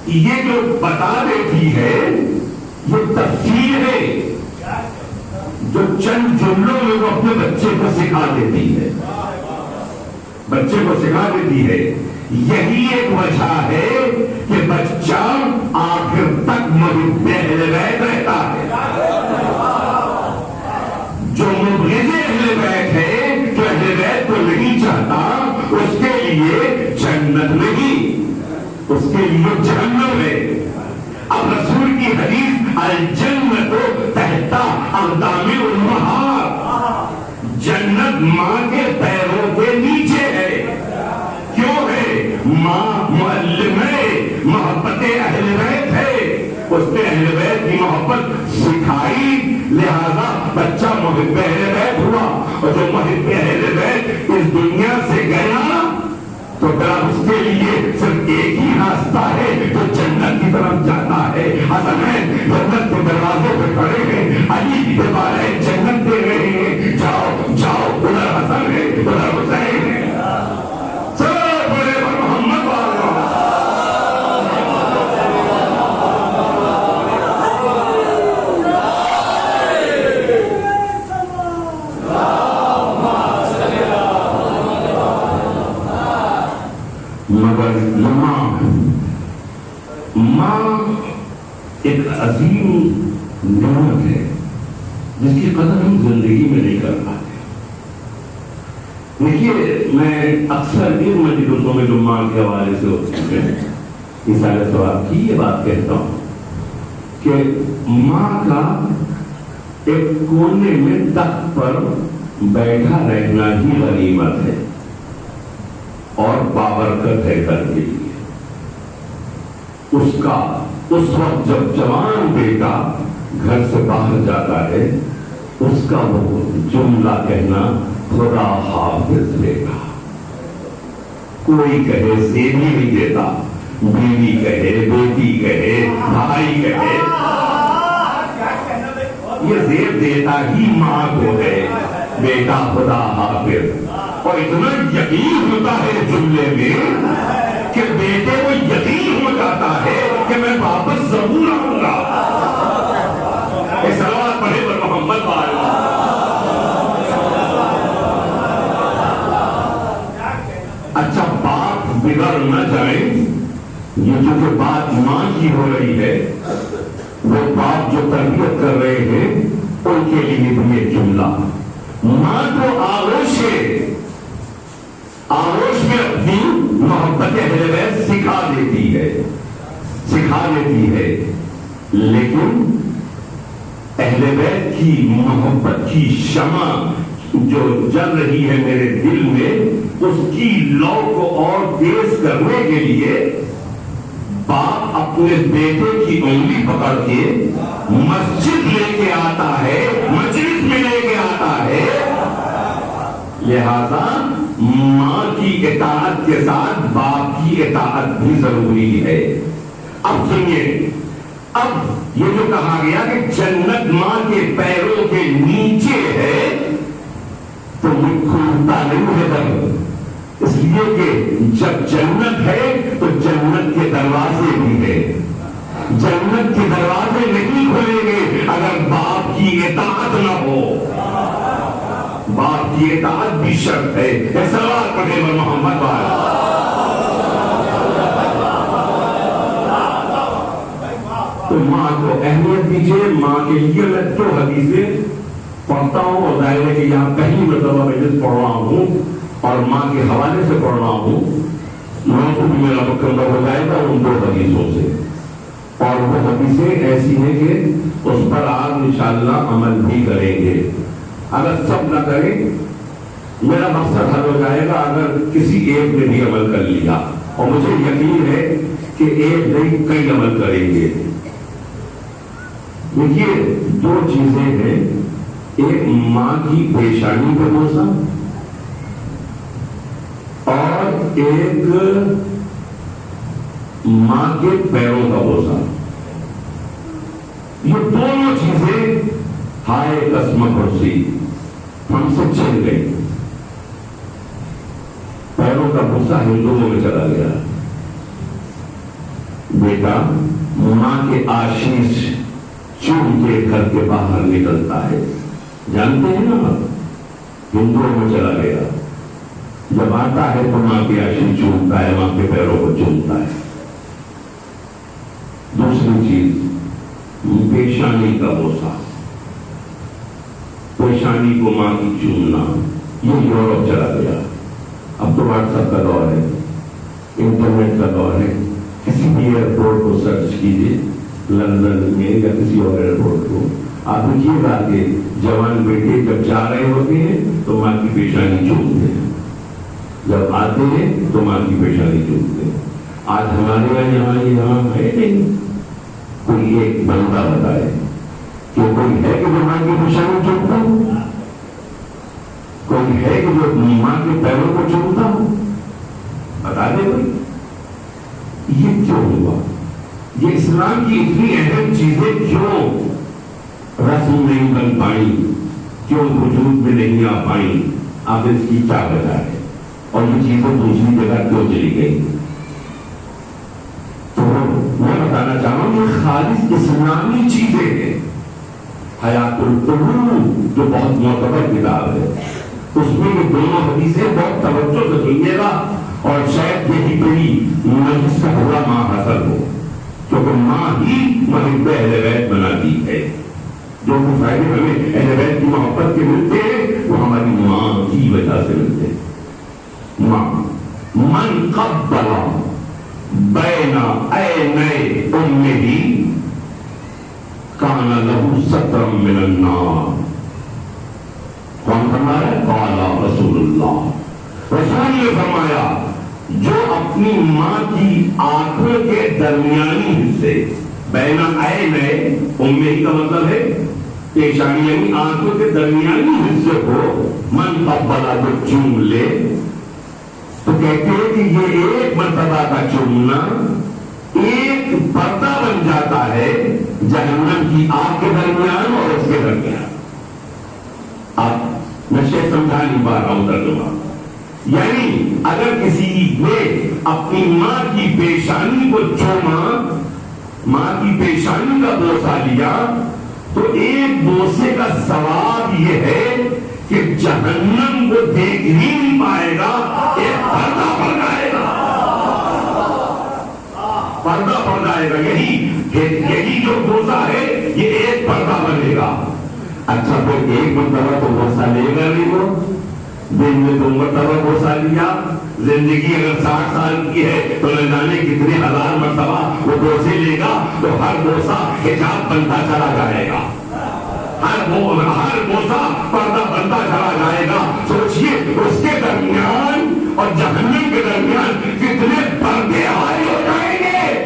یہ جو بتا دیتی ہے یہ تفسیر ہے جو چند جملوں میں وہ اپنے بچے کو سکھا دیتی ہے، بچے کو سکھا دیتی ہے۔ یہی ایک وجہ ہے کہ بچہ آخر تک محب اہل بیت رہتا ہے۔ جو مبغض اہل بیت ہے، جو اہل بیت کو نہیں چاہتا، اس کے لیے جنت نہیں، اس کے لیے جہنم ہے۔ اب رسول کی حدیث الجنت تحت اقدام الامہات، جنت ماں کے پیروں کے نیچے ہے۔ کیوں ہے؟ ماں معلم ہے، محبت اہل بیت ہے، اس نے اہل بیت کی محبت سکھائی، لہذا بچہ محب اہل بیت ہوا، اور جو محب اہل بیت اس دنیا سے گیا تو پھر اس کے لیے صرف ایک ہی راستہ ہے جو جنت کی طرف جاتا ہے۔ حسنین جنت کے دروازے پہ کھڑے ہیں، علی کے بارے جنت دے رہے ہیں، جاؤ جاؤ، ادھر حسن ہے، ادھر حسین ہے، سب بڑے پر محمد والا۔ مگر ماں ایک عظیم نعمت ہے جس کی قدر ہم زندگی میں نہیں کر پاتے۔ دیکھیے، میں اکثر ان مجلسوں میں جو ماں کے حوالے سے ہوتی ہے، مثال ثواب کی یہ بات کہتا ہوں کہ ماں کا ایک کونے میں تخت پر بیٹھا رہنا ہی غنیمت ہے اور بابرکت ہے گھر کے لیے۔ اس وقت جب جوان بیٹا گھر سے باہر جاتا ہے، اس کا وہ جملہ کہنا خدا حافظ لے گا۔ کوئی کہے زیب نہیں دیتا، بیوی کہے، بیٹی کہے، بھائی کہے، یہ زیب دیتا ہی ماں کو ہے، بیٹا خدا حافظ۔ اور اتنا یقین ہوتا ہے جملے میں کہ بیٹے کو یقین ہو جاتا ہے کہ میں واپس ضرور آؤں گا۔ صلوات پڑھے پر محمد والا۔ اچھا، بات بگڑ نہ جائے، یہ جو کہ بات ماں کی ہو رہی ہے، وہ باپ جو تربیت کر رہے ہیں ان کے لیے بھی ایک جملہ، ماں کو آغوش ہے، آغوش میں اپنی محبت اہل بیت سکھا دیتی ہے، لیکن اہل بیت کی محبت کی شمع جو جل رہی ہے میرے دل میں، اس کی لو کو اور تیز کرنے کے لیے باپ اپنے بیٹے کی انگلی پکڑ کے مسجد لے کے آتا ہے، مجلس میں لے کے آتا ہے۔ لہذا ماں کی اطاعت کے ساتھ باپ کی اطاعت بھی ضروری ہے۔ اب سنیے، اب یہ جو کہا گیا کہ جنت ماں کے پیروں کے نیچے ہے، تو یہ کھلتا نہیں ہے در، اس لیے کہ جب جنت ہے تو جنت کے دروازے بھی ہے۔ جنت کے دروازے نہیں کھلیں گے اگر باپ کی اطاعت نہ ہو۔ باپ کی اطاعت بھی شرط ہے۔ سوال پڑھے پر محمد والا۔ تو ماں کو اہمیت دیجیے۔ ماں کے لیے میں دو حدیثیں پڑھتا ہوں اور ظاہر ہے کہ یہاں پہلی مرتبہ میں جس پڑھ رہا ہوں اور ماں کے حوالے سے پڑھ رہا ہوں، ماں کو بھی میرا مکمل ہو جائے گا ان 2 حدیثوں سے، اور وہ حدیثیں ایسی ہیں کہ اس پر آپ انشاءاللہ عمل بھی کریں گے۔ اگر سب نہ کریں میرا مقصد حل ہو جائے گا اگر کسی ایک نے بھی عمل کر لیا، اور مجھے یقین ہے کہ ایک نہیں کئی عمل کریں گے۔ دیکھیے 2 چیزیں ہیں، ایک ماں کی پیشانی پہ بوسہ اور ایک ماں کے پیروں کا بوسہ۔ یہ دونوں چیزیں ہائے قسم پرسی ہم سے چھن گئی۔ پیروں کا بوسہ ہندوؤں میں چلا گیا۔ بیٹا ماں کے آشیش چوم کے گھر کے باہر نکلتا ہے، جانتے ہیں نا آپ، ہندوؤں میں چلا گیا۔ جب آتا ہے تو ماں کی آشیش چومتا ہے، ماں کے پیروں کو چومتا ہے۔ دوسری چیز پیشانی کا بوسہ، پیشانی کو ماں کی چومنا، یہ یورپ چلا گیا۔ اب تو واٹس ایپ کا دور ہے، انٹرنیٹ کا دور ہے، کسی بھی ایئرپورٹ کو سرچ کیجیے لندن میں یا کسی اور ایئرپورٹ کو، آپ دیکھیے گا کہ جوان بیٹے جب جا رہے ہوتے ہیں تو ماں کی پیشانی چومتے ہیں، جب آتے ہیں تو ماں کی پیشانی چومتے ہیں۔ آج ہمارے یہاں ہے نہیں، کوئی ایک بندہ بتائے کہ کوئی ہے کہ جو ماں کی پیشانی چومتا ہو، کوئی ہے کہ جو ماں کے پیروں کو چومتا ہو، بتا دے کوئی۔ یہ کیوں ہوا؟ یہ اسلام کی اتنی اہم چیزیں کیوں رسم نہیں بن پائی، کیوں وجود میں نہیں آ پائی؟ آپ اس کی کیا وجہ ہے؟ اور یہ چیزیں دوسری جگہ کیوں چلی گئی؟ تو میں بتانا چاہ رہا ہوں یہ خالص اسلامی چیزیں ہیں۔ حیات القلوب جو بہت معتبر کتاب ہے، اس میں یہ دونوں حدیثیں بہت توجہ سے سنیے گا، اور شاید یہی پوری مجلس کا پورا ماں حاصل ہو، کیونکہ ماں ہی محب اہل بیت بناتی ہے۔ جو فائدے ہمیں اہل بیت کی محبت کے ملتے ہیں وہ ہماری ماں کی وجہ سے ملتے ہیں۔ ماں من قبل بین عینی امہ کان لہ سترا من النار۔ کون فرمایا؟ قال رسول اللہ، رسول نے فرمایا جو اپنی ماں کی آنکھوں کے درمیانی حصے، بین عینی امہ کا مطلب ہے پیشانی، یعنی آنکھوں کے درمیانی حصے کو من قبل جو چوم لے، تو کہتے ہیں کہ یہ ایک مرتبہ کا چومنا ایک پردہ بن جاتا ہے جہنم کی آگ کے درمیان اور اس کے درمیان۔ آپ نشے سمجھا نہیں پا رہا ہوں ترجمہ، یعنی اگر کسی نے اپنی ماں کی پیشانی کو چوما، ماں کی پیشانی کا بوسہ لیا، تو ایک بوسے کا ثواب یہ ہے کہ جہنم کو دیکھ ہی نہیں پائے گا، ایک پردہ پڑ جائے گا، پردہ پڑ جائے گا۔ یہی جو بوسہ ہے یہ ایک پردہ بنے گا۔ اچھا پھر ایک مرتبہ تو بوسہ لے گا نہیں، وہ دن میں 2 مرتبہ بوسہ لیا، زندگی اگر 60 سال کی ہے تو نہ جانے کتنے ہزار مرتبہ وہ بوسے لے گا، تو ہر بوسہ حجاب بنتا چلا جائے گا، ہر بوسہ پردہ بنتا چلا جائے گا۔ سوچئے اس کے درمیان اور جہنم کے درمیان کتنے پردے آئے ہو جائیں گے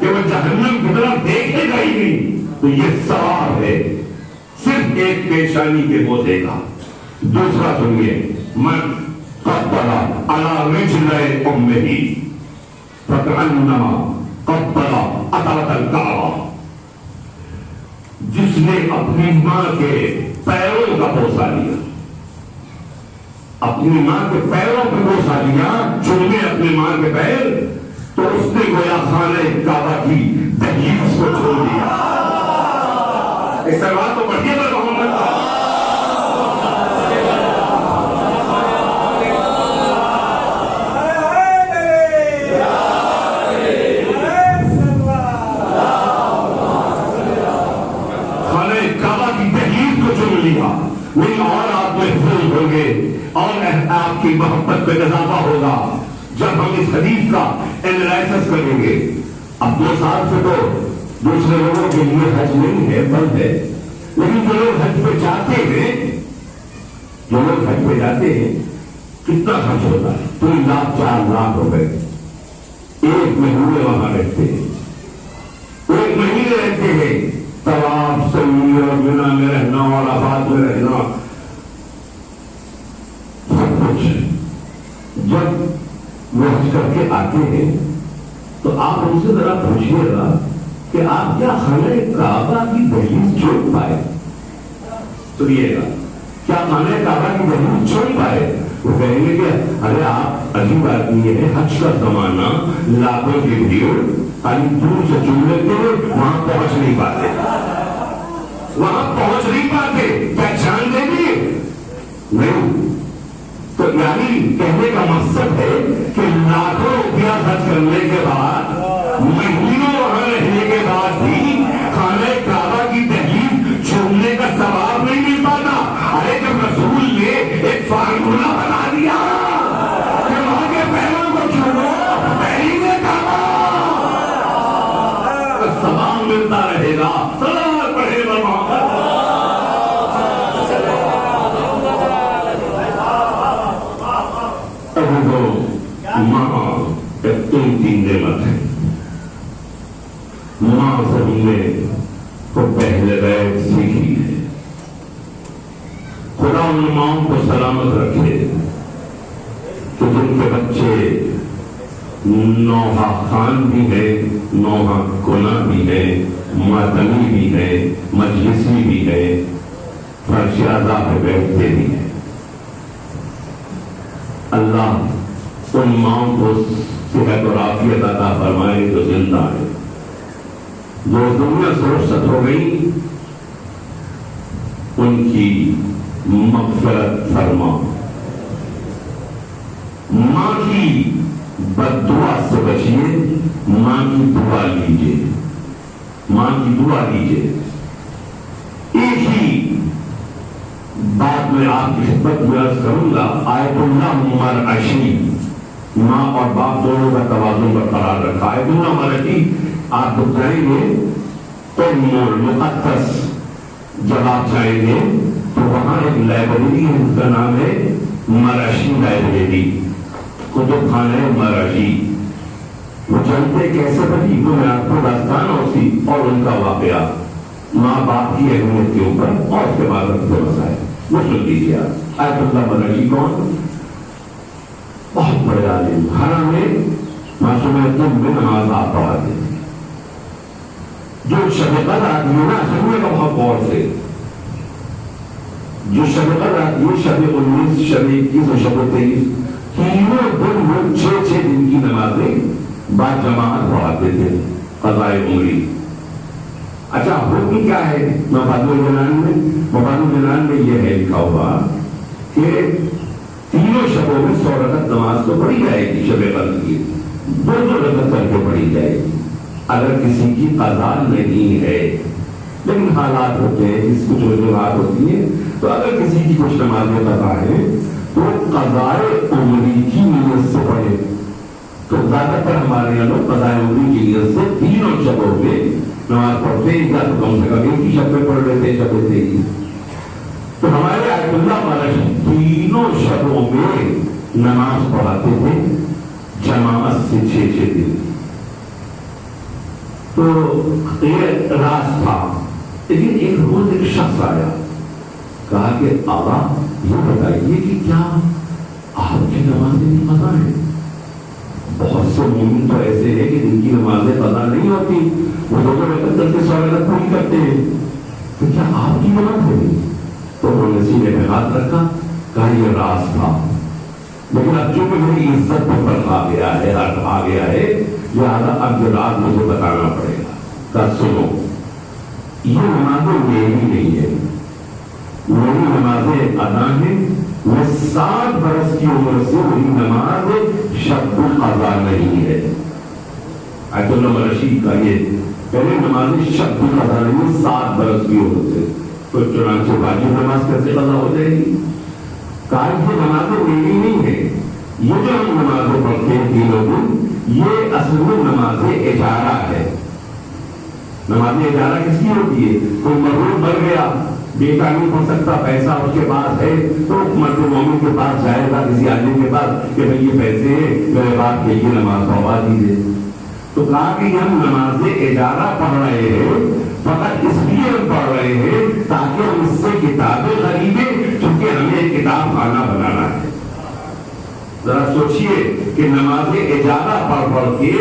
کہ وہ جہنم کی طرف دیکھے گا ہی نہیں۔ تو یہ ثواب ہے صرف ایک پیشانی کے بوسے کا۔ دوسرا سنیے، من قبل علی رجلی امہ فکأنما قبل عتبۃ الکعبہ، جس نے اپنی ماں کے پیروں کا بوسہ لیا، اپنی ماں کے پیروں پہ بوسہ لیا، چومے اپنی ماں کے پیر، تو اس نے گویا خانہ کعبہ کی دہلیز کو چھوڑ دیا۔ اس طرح تو بڑھیا پر محمد خانہ کعبہ کی دہلیز کو چوم لیا۔ گے اور آپ کی محبت میں اضافہ ہوگا جب ہم اس حدیث کا انالائسس کریں گے. اب 2 سال سے تو دوسرے لوگوں کے لیے حج نہیں ہے، بند ہے، لیکن جو لوگ حج پہ جاتے ہیں کتنا خرچ ہوتا ہے؟ 3 لاکھ 4 لاکھ روپے 1 مہینے وہاں رہتے ہیں. 1 مہینے رہتے ہیں، طواف سعی اور مینا میں رہنا اور عرفات میں رہنا سب کچھ. جب وہ حج کر کے آتے ہیں تو آپ ان سے ذرا پوچھیے گا کہ آپ کیا خانہ کعبہ کی دہلیز چھوڑ پائے؟ سنیے گا، کیا خانہ کعبہ کی دہلیز چھوڑ پائے؟ وہ کہیں گے کہ ارے آپ عجیب آدمی ہے، حج کا زمانہ، لاکھوں کی بھیڑ، خالی دور سے چن لیتے ہیں، وہاں پہنچ نہیں پاتے. کیا جان دیں گے؟ نہیں. تو یعنی کہنے کا مقصد ہے کہ لاکھوں روپیہ خرچ کرنے کے بعد، مہینوں وہاں رہنے کے بعد بھی خانہ کعبہ کی دہلیز چھوڑنے کا ثواب نہیں مل پاتا. ارے جب رسول نے ایک فارمولہ بنا دیا کہ وہاں کے پیروں کو چھوڑو، دہلیز کعبہ، ثواب ملتا رہے گا. صلوات پڑھے محمد. ماں ایک 3 نعمت ہے. ماں سے ہم نے تو پہلے بیت سیکھی ہے. خدا ان ماؤں کو سلامت رکھے کہ جن کے بچے نوحہ خان بھی ہے، نوحہ گنا بھی ہے، ماتمی بھی ہے، مجلسی بھی ہے، فرشادہ پہ بیٹھتے بھی ہیں. اللہ ان ماؤں کو صحت اور عافیت عطا فرمائے جو زندہ ہے. جو دنیا سے رخصت ہو گئی ان کی مغفرت فرما. ماں کی بد دعا سے بچیے، ماں کی دعا لیجیے، ماں کی دعا لیجیے. ایک ہی بات میں آپ کی خدمت میں عرض کروں گا، آیت اللہ مرعشی، ماں اور باپ دونوں کا توازن برقرار رکھا. آیت اللہ مرعشی آپ لوگ جائیں گے تو مقدس، جب آپ جائیں گے تو وہاں ایک لائبریری ہے جس کا نام ہے مرعشی لائبریری، کتب خانہ مرعشی. وہ جانتے کیسے بنی؟ وہ میں آپ کو داستان ہوتی اور ان کا واقعہ، ماں باپ کی اہمیت کے اوپر اور اس کے بعد رکھتے مسائل وہ سن لیجیے. آیت اللہ مرعشی کون؟ بہت بڑے عالم، حرم میں معصومیت میں نماز آپ پڑھاتے ہیں. جو شب قدر آتی ہے نا، سننے کا بہت غور سے، جو شب قدر آتی ہے، شب 19، شب 21 اور شب 23، تینوں دن وہ 6 دن کی نمازیں بعد جماعت پڑھاتے تھے قضاء عمری. اچھا ہوتی کیا ہے مفاد الجنان میں؟ مفاد الجنان میں یہ ہے لکھا ہوا کہ تینوں شبوں میں 100 رکعت نماز تو پڑھی جائے گی شب قدر کی، 2 رکعت کر کے پڑھی جائے گی. اگر کسی کی قضا نہیں ہے، لیکن حالات ہوتے ہیں، اس کچھ وجوہات ہوتی ہیں، تو اگر کسی کی کچھ نمازیں قضا ہے تو قضاء عمری کی نیت سے پڑھے. تو زیادہ تر ہمارے یہاں لوگ قضاء عمری کی نیت سے تینوں شبوں میں نماز پڑھتے ہیں، یا تو کم سے کم ایک ہی شب میں پڑھ لیتے ہیں، شب 23. تو ہمارے آیت اللہ مرعشی تینوں شبوں میں نماز پڑھاتے تھے جماعت سے 6 دن. تو یہ راز تھا. لیکن ایک روز ایک شخص آیا، کہا کہ آقا یہ بتائیے کہ کیا آپ کی نمازیں بھی قضا ہیں؟ بہت سے مومن تو ایسے ہیں کہ جن کی نمازیں قضا نہیں ہوتی، وہ 2 رکعت کر کے 100 رکعت پوری کرتے ہیں، تو کیا آپ کی نماز ہے؟ تو انہوں نے سینے میں ہاتھ رکھا، کہا یہ راز تھا، لیکن اب چونکہ میری عزت پر فرق آ گیا ہے، حق آ گیا ہے، لہٰذا اب یہ راز مجھے بتانا پڑے گا. کہا سنو، یہ نمازیں میری نہیں ہے، میری نمازیں ادا ہیں. میں 7 برس کی عمر سے میری نماز شب القضا نہیں ہے. آیت اللہ مرعشی کا یہ پہلے نمازیں شب القضا نہیں، 7 برس کی عمر سے. تو چنانچہ واجب نماز کیسے قضا ہو جائے گی؟ کہا یہ نمازیں میری نہیں ہے، یہ جو ہم نمازیں پڑھتے ہیں تینوں دن یہ اصل میں نماز اجارہ ہے۔ نماز اجارہ کس کی ہوتی ہے؟ کوئی مرحوم مر گیا، بیٹا نہیں پڑھ سکتا، پیسہ اس کے پاس ہے تو مرد مومن کے پاس جائے گا کسی آدمی کے پاس کہ بھائی یہ پیسے ہیں میرے باپ کے لیے نماز پڑھوا دیجیے۔ تو کہا کہ ہم نماز اجارہ پڑھ رہے ہیں، فقط اس لیے ہم پڑھ رہے ہیں تاکہ ہم اس سے کتابیں خریدیں، چونکہ ہمیں ایک کتاب خانہ بنانا ہے۔ ذرا سوچئے کہ نماز اجارہ پڑھ پڑھ کے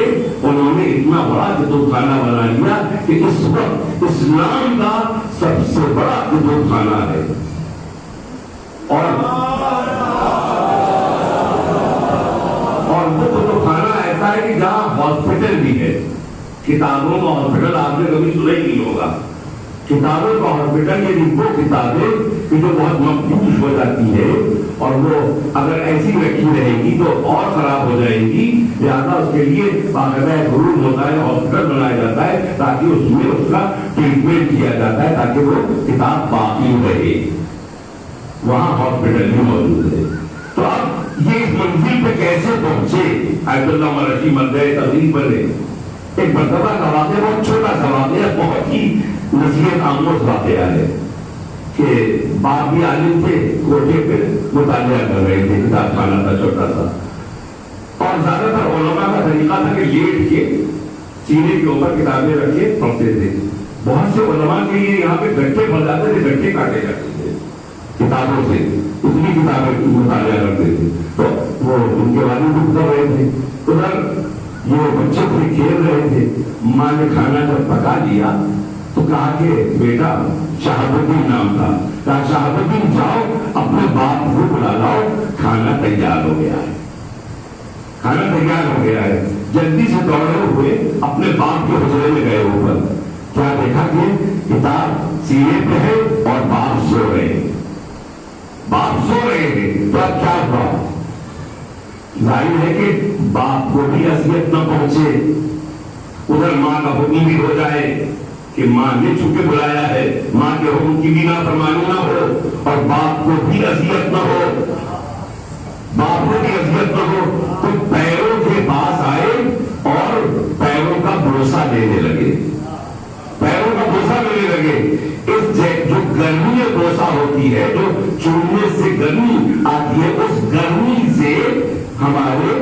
انہوں نے اتنا بڑا کتب خانہ بنا لیا کہ اس وقت اسلام کا سب سے بڑا کتب خانہ ہے۔ اور وہ کتب خانہ ایسا ہے کہ جہاں ہاسپٹل بھی ہے۔ کتابوں کا ہاسپٹل آپ نے کبھی سنا ہی نہیں ہوگا۔ کتابوں کا ہاسپٹل یعنی وہ کتابیں کہ جو بہت مقبول ہو جاتی ہے اور وہ اگر ایسی رکھی رہے گی تو اور خراب ہو جائے گی، لہٰذا اس کے لیے باقاعدہ ایک روم ہوتا ہے، ہاسپٹل بنایا جاتا ہے تاکہ اس میں اس کا ٹریٹمنٹ کیا جاتا ہے تاکہ وہ کتاب باقی رہے۔ وہاں ہاسپٹل بھی موجود ہے۔ تو اب یہ اس منزل پہ کیسے پہنچے؟ آیت اللہ مرشی مر گئے، تقریر پر ہے۔ ایک مرتبہ کا واقعہ، بہت چھوٹا سا واقعہ، بہت ہی نصیحت آموز واقعہ ہے کہ باپ بھی عالم تھے، کوٹھے پہ مطالعہ کر رہے تھے، کتاب خانہ تھا چھوٹا سا، اور زیادہ تر علماء کا طریقہ تھا کہ لیٹ کے سینے کے اوپر کتابیں رکھے پڑھتے تھے۔ بہت سے علماء کے لیے یہاں پہ گٹھے پڑ جاتے تھے، گٹھے کاٹے جاتے تھے کتابوں سے، اتنی کتابیں مطالعہ کرتے تھے۔ تو وہ ان کے والد بھی کر رہے تھے، ادھر یہ بچے تھے کھیل رہے تھے۔ ماں نے کھانا جب پکا لیا تو کہا کہ بیٹا، شہاب الدین نام تھا، کہا شہاب الدین جاؤ اپنے باپ کو بلا لاؤ، کھانا تیار ہو گیا ہے، کھانا تیار ہو گیا ہے۔ جلدی سے دوڑے ہوئے اپنے باپ کے حجرے میں گئے اوپر، کیا دیکھا کہ کتاب سینے پہ ہے اور باپ سو رہے ہیں، باپ سو رہے ہیں۔ تو اب کیا ہوا؟ ظاہر ہے کہ باپ کو بھی اذیت نہ پہنچے، ادھر ماں کا حکم بھی ہو جائے کہ ماں نے چونکہ بلایا ہے، ماں کے حکم کی بھی نافرمانی نہ ہو، اور باپ کو بھی اذیت نہ ہو، باپ کو بھی اذیت نہ ہو۔ تو پیروں کے پاس آئے اور پیروں کا بوسہ لینے لگے، پیروں کا بوسہ لینے لگے۔ اس جو گرمی بوسہ ہوتی ہے، جو چومنے سے گرمی آتی ہے، اس گرمی سے ہمارے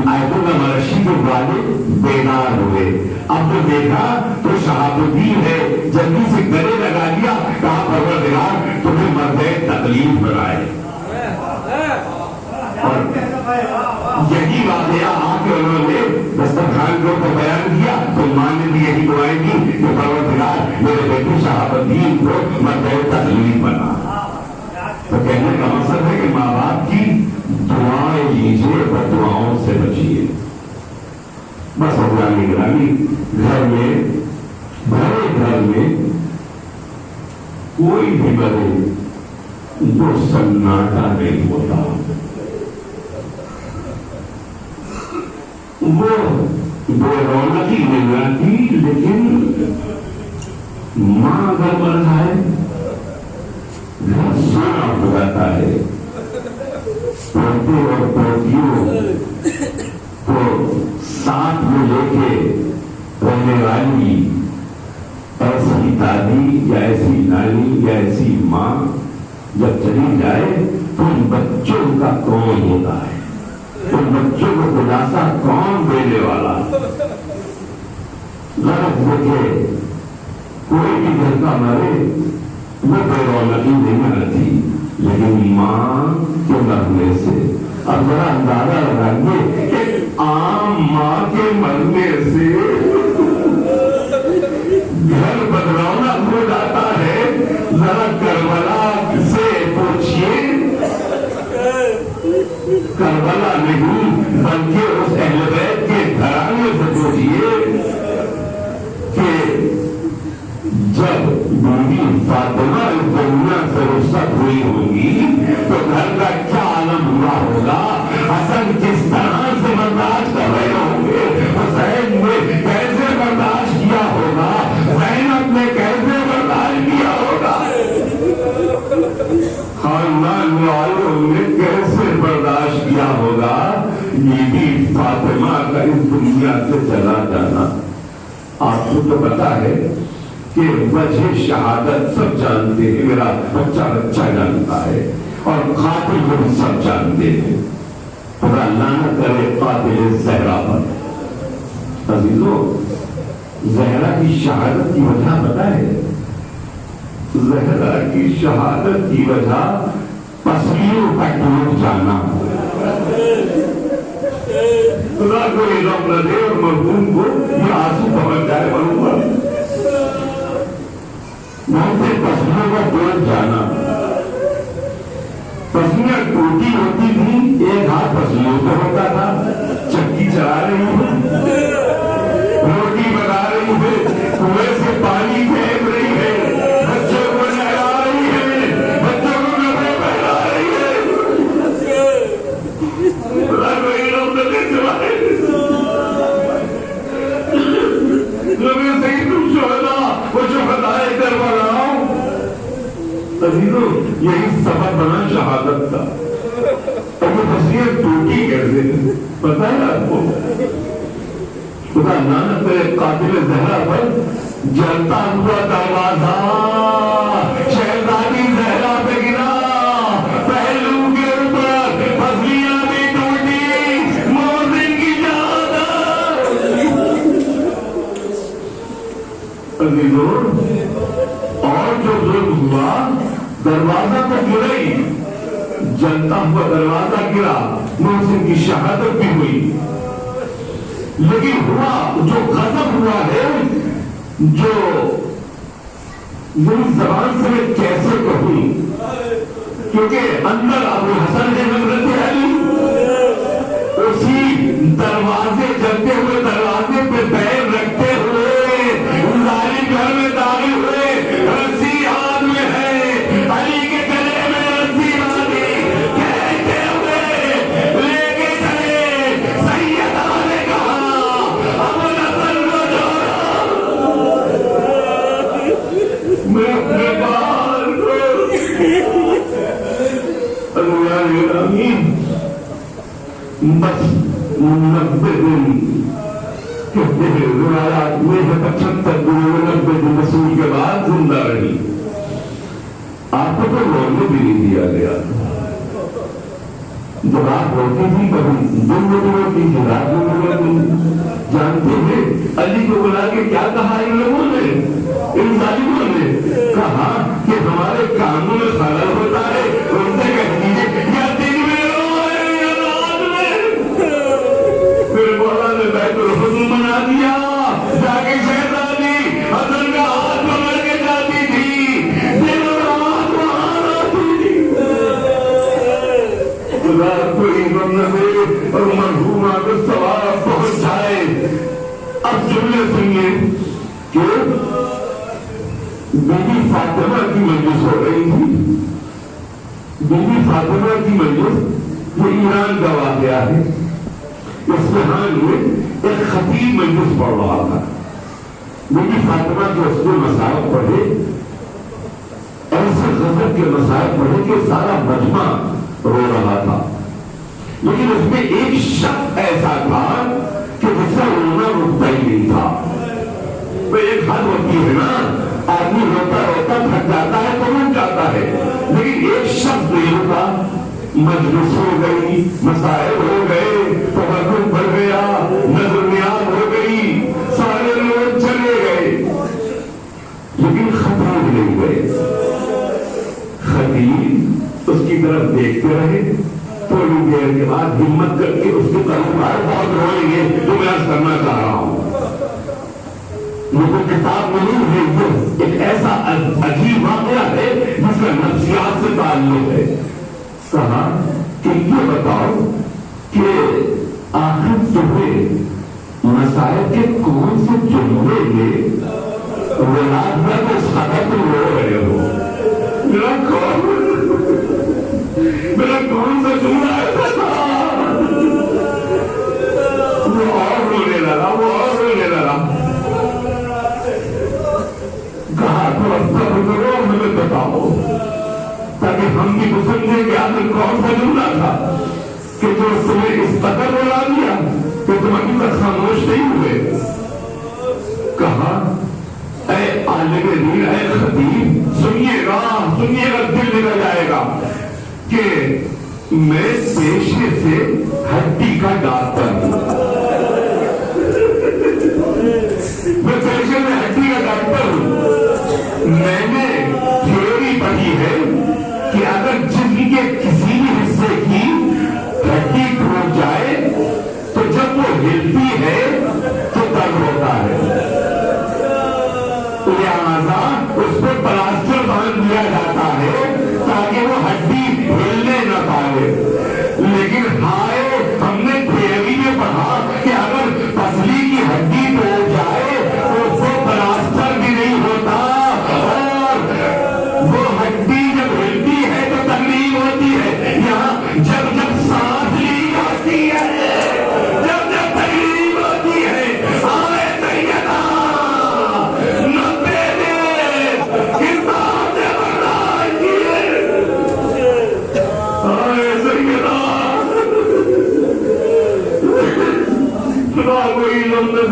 آیت اللہ مرشی کے والد بیدار ہوئے۔ اب جو دیکھا تو شہاب الدین ہے، جلدی سے گلے لگا لیا، کہا پروردگار تمہیں مرد تکلیف بنائے۔ اور یہی واقعہ آ کے انہوں نے دسترخوان کے اوپر بیان کیا تو ماں نے بھی یہی دعائیں کی کہ پروردگار میرے بیٹے شہاب الدین کو مرد تکلیف بنا۔ تو کہنے کا مقصد ہے کہ ماں باپ کی دعائیں لیجیے، بد دعاؤں سے بچیے۔ بس حضرات گرامی، گھر میں بڑے گھر میں کوئی بھی بڑے وہ سناٹا نہیں ہوتا، وہ رونق ہی نہیں آتی، لیکن ماں اگر مر جائے گھر سونا ہو جاتا ہے۔ پوتے اور پوتیوں کو ساتھ میں لے کے رہنے والی ایسی دادی یا ایسی نانی یا ایسی ماں جب چلی جائے تو ان بچوں کا کون ہوتا ہے، ان بچوں کو خلاصہ کون دینے والا؟ غلط دیکھے کوئی بھی گھر کا مرے وہ بے رونقی نہیں آتی، لیکن ماں کے مرنے سے اب ذرا اندازہ لگائیے کہ عام ماں کے مرنے سے گھر بدلونا ہو جاتا ہے۔ ذرا کربلا سے پوچھیے، کربلا نہیں بلکہ اس اہل بیت کے گھرانے سے پوچھیے کہ جب بیوی فاطمہ اس دنیا سے رخصت ہوئی ہوگی تو گھر کا کیا عالم ہوا ہوگا، حسن کس طرح سے برداشت کر رہے ہوں گے، حسین نے کیسے برداشت کیا ہوگا، زینب نے کیسے برداشت کیا ہوگا۔ خاندان میں سے چلا جانا. آپ کو تو پتا ہے کہ وجہ شہادت سب جانتے ہیں, میرا بچہ جانتا ہے, اور قاتل کو بھی سب جانتے ہیں. خدا لعنت کرے قاتل زہرا پر. عزیزو, زہرا کی شہادت کی وجہ پتہ ہے؟ زہرا کی شہادت کی وجہ پسلیوں کا ٹوٹ جانا. خدا کو غم نہ دے اور مرحوم کو یہ آنسو پہنچ جائے. سے پسلیوں کا ٹوٹ جانا. پسلیاں ٹوٹی ہوتی تھی, ایک ہاتھ پسلیوں کو ہوتا تھا, چکی چلا رہی ہوں, روٹی بنا رہی ہے, کنویں سے پانی پھینک رہی ہے, بچوں کو نہلا رہی ہے, بچوں کو کپڑے پہنا رہی ہے. خدا کو یہ لوگ نہ دے سوائے نبی سید الشہداء وہ شہدائے کربلا. عزیزو, یہی سبب بنا شہادت کا. اور وہ تصویر ٹوٹی کیسے پتہ ہے آپ کو؟ خدا لعنت کرے قاتل زہرا پر. جلتا ہوا دروازہ شہزادی زہرا پہ گرا, پہلو کے اوپر پسلیاں بھی ٹوٹی, موزن کی شہادت. عزیزو, اور جو ظلم ہوا دروازہ تو گرا ہی, جلتا ہوا دروازہ گرا, محسن کی شہادت بھی ہوئی. لیکن ہوا جو غضب ہوا ہے, جو میری زبان سے میں کیسے کہوں, کیونکہ اندر ابو حسن ہے حضرت علی, اسی دروازے جلتے ہوئے دروازے پہ پیر رکھتے ہوئے ظالم گھر میں داخل ہوئے, رسی ہاتھ میں ہے, علی کے گلے میں رسی باندھی, کہتے ہوئے لے کے چلے. سیدہ نے کہا ابو حسن کو چھوڑو, میں اپنے بال کو بس 90 دن کہتے ہیں روایات میں ہے 75 دن 90 دن رسول کے بعد زندہ رہی. آپ کو تو رونے بھی نہیں دیا گیا. جب آپ روتی تھی کبھی دن میں بھی روتی تھی, رات میں بھی روتی. جانتے ہیں علی کو بلا کے کیا کہا ان لوگوں نے, ان ظالموں نے کہا کہ ہمارے کانوں میں خلل ہوتا ہے, ان سے کہہ دیجیے یا دن میں روئے یا رات میں. پھر مولا نے بیت الحزن بنا دیا, جا کے شہزادی حسن کا ہاتھ پکڑ کے جاتی تھی, دن اور رات وہاں رہتی تھی. خدا کوئی غم نہ دے اور مرحوم آگے ثواب پہنچ جائے. اب جملے سنیے کہ بی بی فاطمہ کی مجلس ہو رہی تھی. بی بی فاطمہ کی مجلس یہ ایران کا واقعہ ہے. اصفہان میں ایک خطیب مجلس پڑھ رہا تھا. بی بی فاطمہ کے اس کے مسائل پڑھے, ایسے غضب کے مسائل پڑھے کہ سارا مجمع رو رہا تھا. لیکن اس میں ایک شخص ایسا تھا کہ جس کا رونا رکتا ہی نہیں تھا. وہ ایک حد ہوتی ہے نا, آدمی روتا روتا تھک جاتا ہے تو رک جاتا ہے, لیکن ایک شخص نہیں رکا. مجلس ہو گئی, مسائل ہو گئے, توجہ بڑھ گیا, نظر نیاز ہو گئی, سارے لوگ چلے گئے, لیکن خطیب نہیں گئے. خطیب اس کی طرف دیکھتے رہے. تھوڑی دیر کے بعد ہمت کر کے اس کے قلب پر بہت روئیں گے تو میں عرض کرنا چاہ رہا ہوں. لیکن کتاب میں نہیں ہے, یہ ایک ایسا عجیب واقعہ ہے جس کا نفسیات سے تعلق ہے. کہا کہ یہ بتاؤ کہ آخر تمہیں مسائل کے کون سے جملے میں ولاد میں اس قدر تم رو رہے ہو؟ میرا کون سا جملہ ایسا تھا؟ وہ اور رونے لگا, وہ اور رونے لگا. کہا تو صبر کرو اور ہمیں بتاؤ تاکہ ہم بھی سمجھیں کہ آخر کون سا جملہ تھا کہ جو تمہیں اس قدر رولا دیا. کہ تم ابھی تک خاموش نہیں ہوئے. کہا اے عالم دین، اے خطیب، سنیے گا دل نکل جائے گا کہ میں پیشے سے ہڈی کا ڈاکٹر ہوں. میں پیشے میں ہڈی کا ڈاکٹر ہوں. میں نے تھیوری پڑھی ہے کہ اگر جسم کے کسی بھی حصے کی ہڈی ٹوٹ جائے تو جب وہ ہلتی ہے تو درد ہوتا ہے. لہذا اس پہ پلاسٹر باندھ دیا جاتا ہے تاکہ وہ ہڈی ہلنے نہ پائے. لیکن ہائے ہم نے تھیوری میں پڑھا کہ اگر پسلی کی ہڈی ٹوٹ جائے تو اس کو پلاسٹر بھی نہیں ہوتا، اور وہ ہڈی جب ہلتی ہے تو تکلیف ہوتی ہے. یہاں جب سانس لی جاتی ہے، جب تکلیف ہوتی ہے، آئے سیدہ نبے نے کتاب سے برداشت کیے. آئے سیدہ کوئی لمبے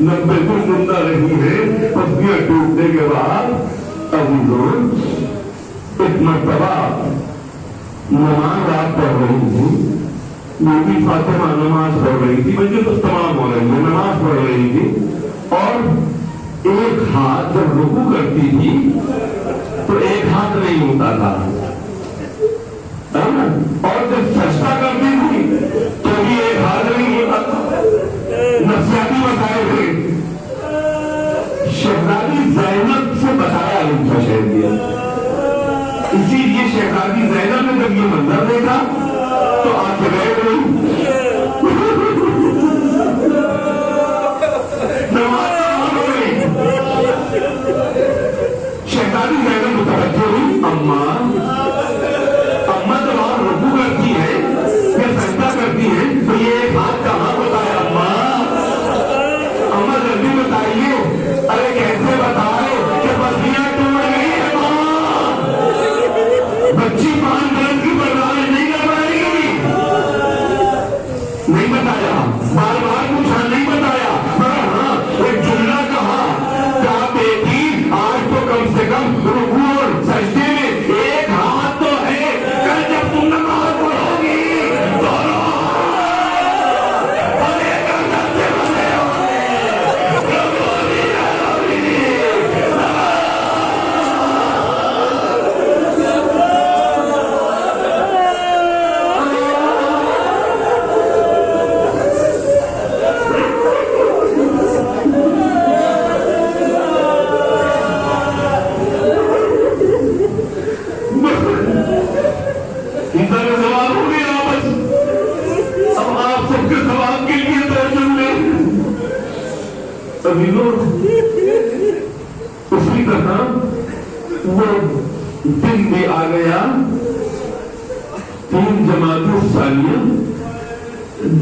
نبے کو زندہ رہی ہے. پسلیاں ٹوٹنے کے بعد ابھی لوگ ایک مرتبہ نماز آپ پڑھ رہی تھی، یہ بھی فاطمہ نماز پڑھ رہی تھی، مجھے تو تمام ہو رہی ہے، نماز پڑھ رہی تھی. اور ایک ہاتھ جب رکوع کرتی تھی تو ایک ہاتھ نہیں ہوتا تھا، اور جب سجدہ کرتی تھی تو بھی ایک ہاتھ نہیں ہوتا تھا. نفسیاتی مسائل تھے. شہزادی زینب سے بتایا نہیں تھا شہر. اسی لیے شہزادی زینب نے جب یہ منظر دیکھا تو آنکھ بیٹھ گئی. شہزادی زینب متوجہ ہوئی. اماں جب آپ رکوع کرتی ہے یا سجدہ کرتی ہے تو یہ ایک ہاتھ کہاں ہوتا ہے؟ اماں جلدی بتائیے. ارے کیسے بتائے کہ پسلیاں ٹوٹ گئی ہے؟ بچی 5 برس کی برداشت نہیں کر پائے گی. نہیں بتایا، بار بار پوچھا، نہیں بتایا. ہاں ایک جملہ کہا، کیا بیٹی آج تو کم سے کم رکوع اور سجدے میں ایک ہاتھ تو ہے. کل جب تم نماز پڑھو گی اسی طرح وہ دن بھی آ گیا. 3 جماعتیں ثانیہ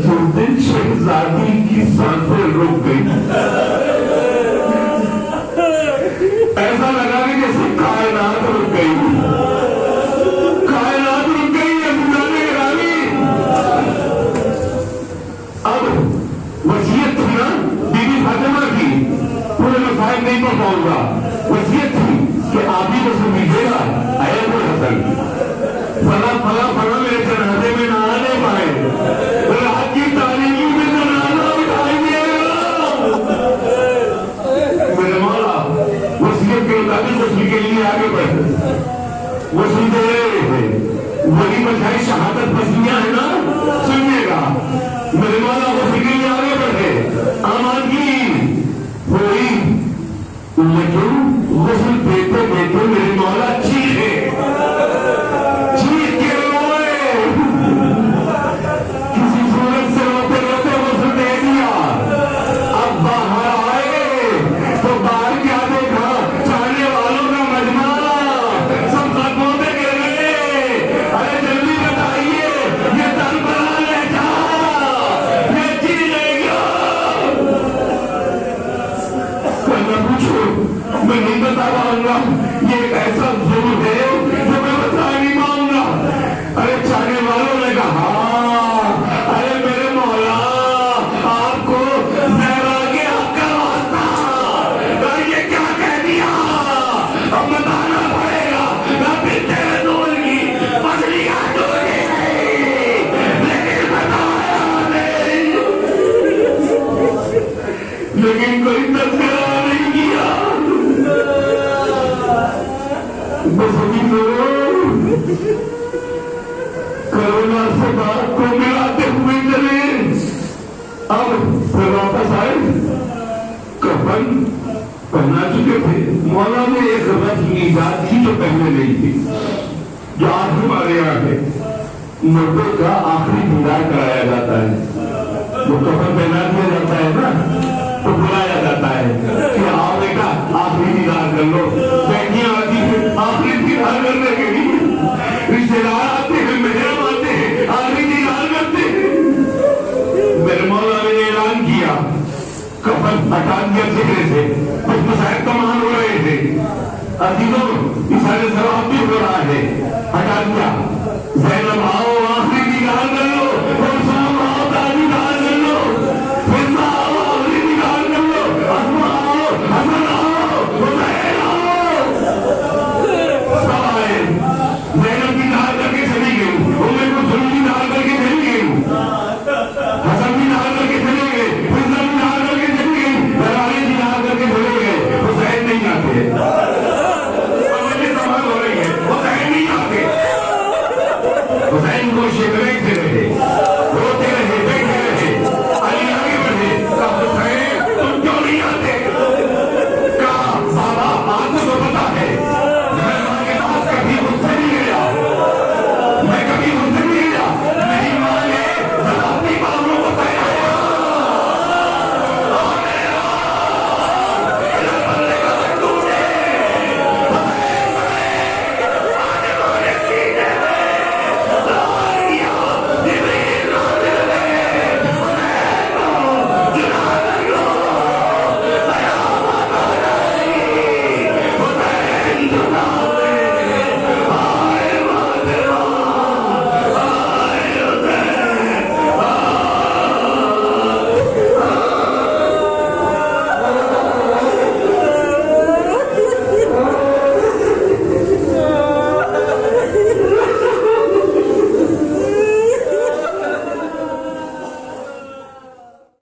جو دن شہزادی کی سانسیں رک گئی. ایسا لگا کہ جیسے کائنات رک گئی. کائنات رک گئی ہے بلانے گرامی. اب وصیت تھی نا بی بی فاطمہ کی، پورے مسائل نہیں پڑھ پاؤں گا. وصیت تھی کہ آپ ہی کو سمجھے گا اے ابو الحسن فلاں فلاں فلاں میرے جنازے میں نہ آنے پائے، رات کی تاریکی میں جنازہ اٹھائیے. میرے مولا وصیت کے مطابق غسل کے لیے آگے بڑھے. غسل دے رہے تھے، وہی بجائے شہادت پسلیاں ہے نا، سنیے گا. میرے مولا غسل کے لیے آگے بڑھے، آمادگی ہوئی، لیکن غسل دیتے دیتے میرے مولا چیخے، چیخ کے روئے. کسی صورت سے روتے روتے غسل دے دیا. اب باہر آئے تو باہر کیا دیکھا؟ چاہنے والوں کا مجمع، سب خطوں پہ گر گئے. ارے جلدی بتائیے یہ لیکن کوئی تذکرہ نہیں کیا. بس ابھی لوگ کرونا سے بات کو ملاتے ہوئے چلے. اب پھر واپس آئے, کفن پہنا چکے تھے. مولا نے ایک رسم ایجاد کی جو پہلے نہیں تھی, جو آج ہمارے یہاں ہے. مردے کا آخری دیدار کرایا جاتا ہے. وہ کفن پہنا دیا جاتا ہے نا, تو بلایا جاتا ہے کہ آؤ بیٹا آخری دیدار کر لو. بیٹیاں آتی ہیں آخری دیدار کرنے کے لیے, رشتے دار آتے ہیں, مہمان آتے ہیں, آخری دیدار کرتے ہیں. میرے مولا نے اعلان کیا, کفن ہٹا دیا چہرے سے. کچھ مسائل تمام ہو رہے تھے. عزیزوں, اشارے ثواب بھی ہو رہا ہے, ہٹا دیا. زینب آؤ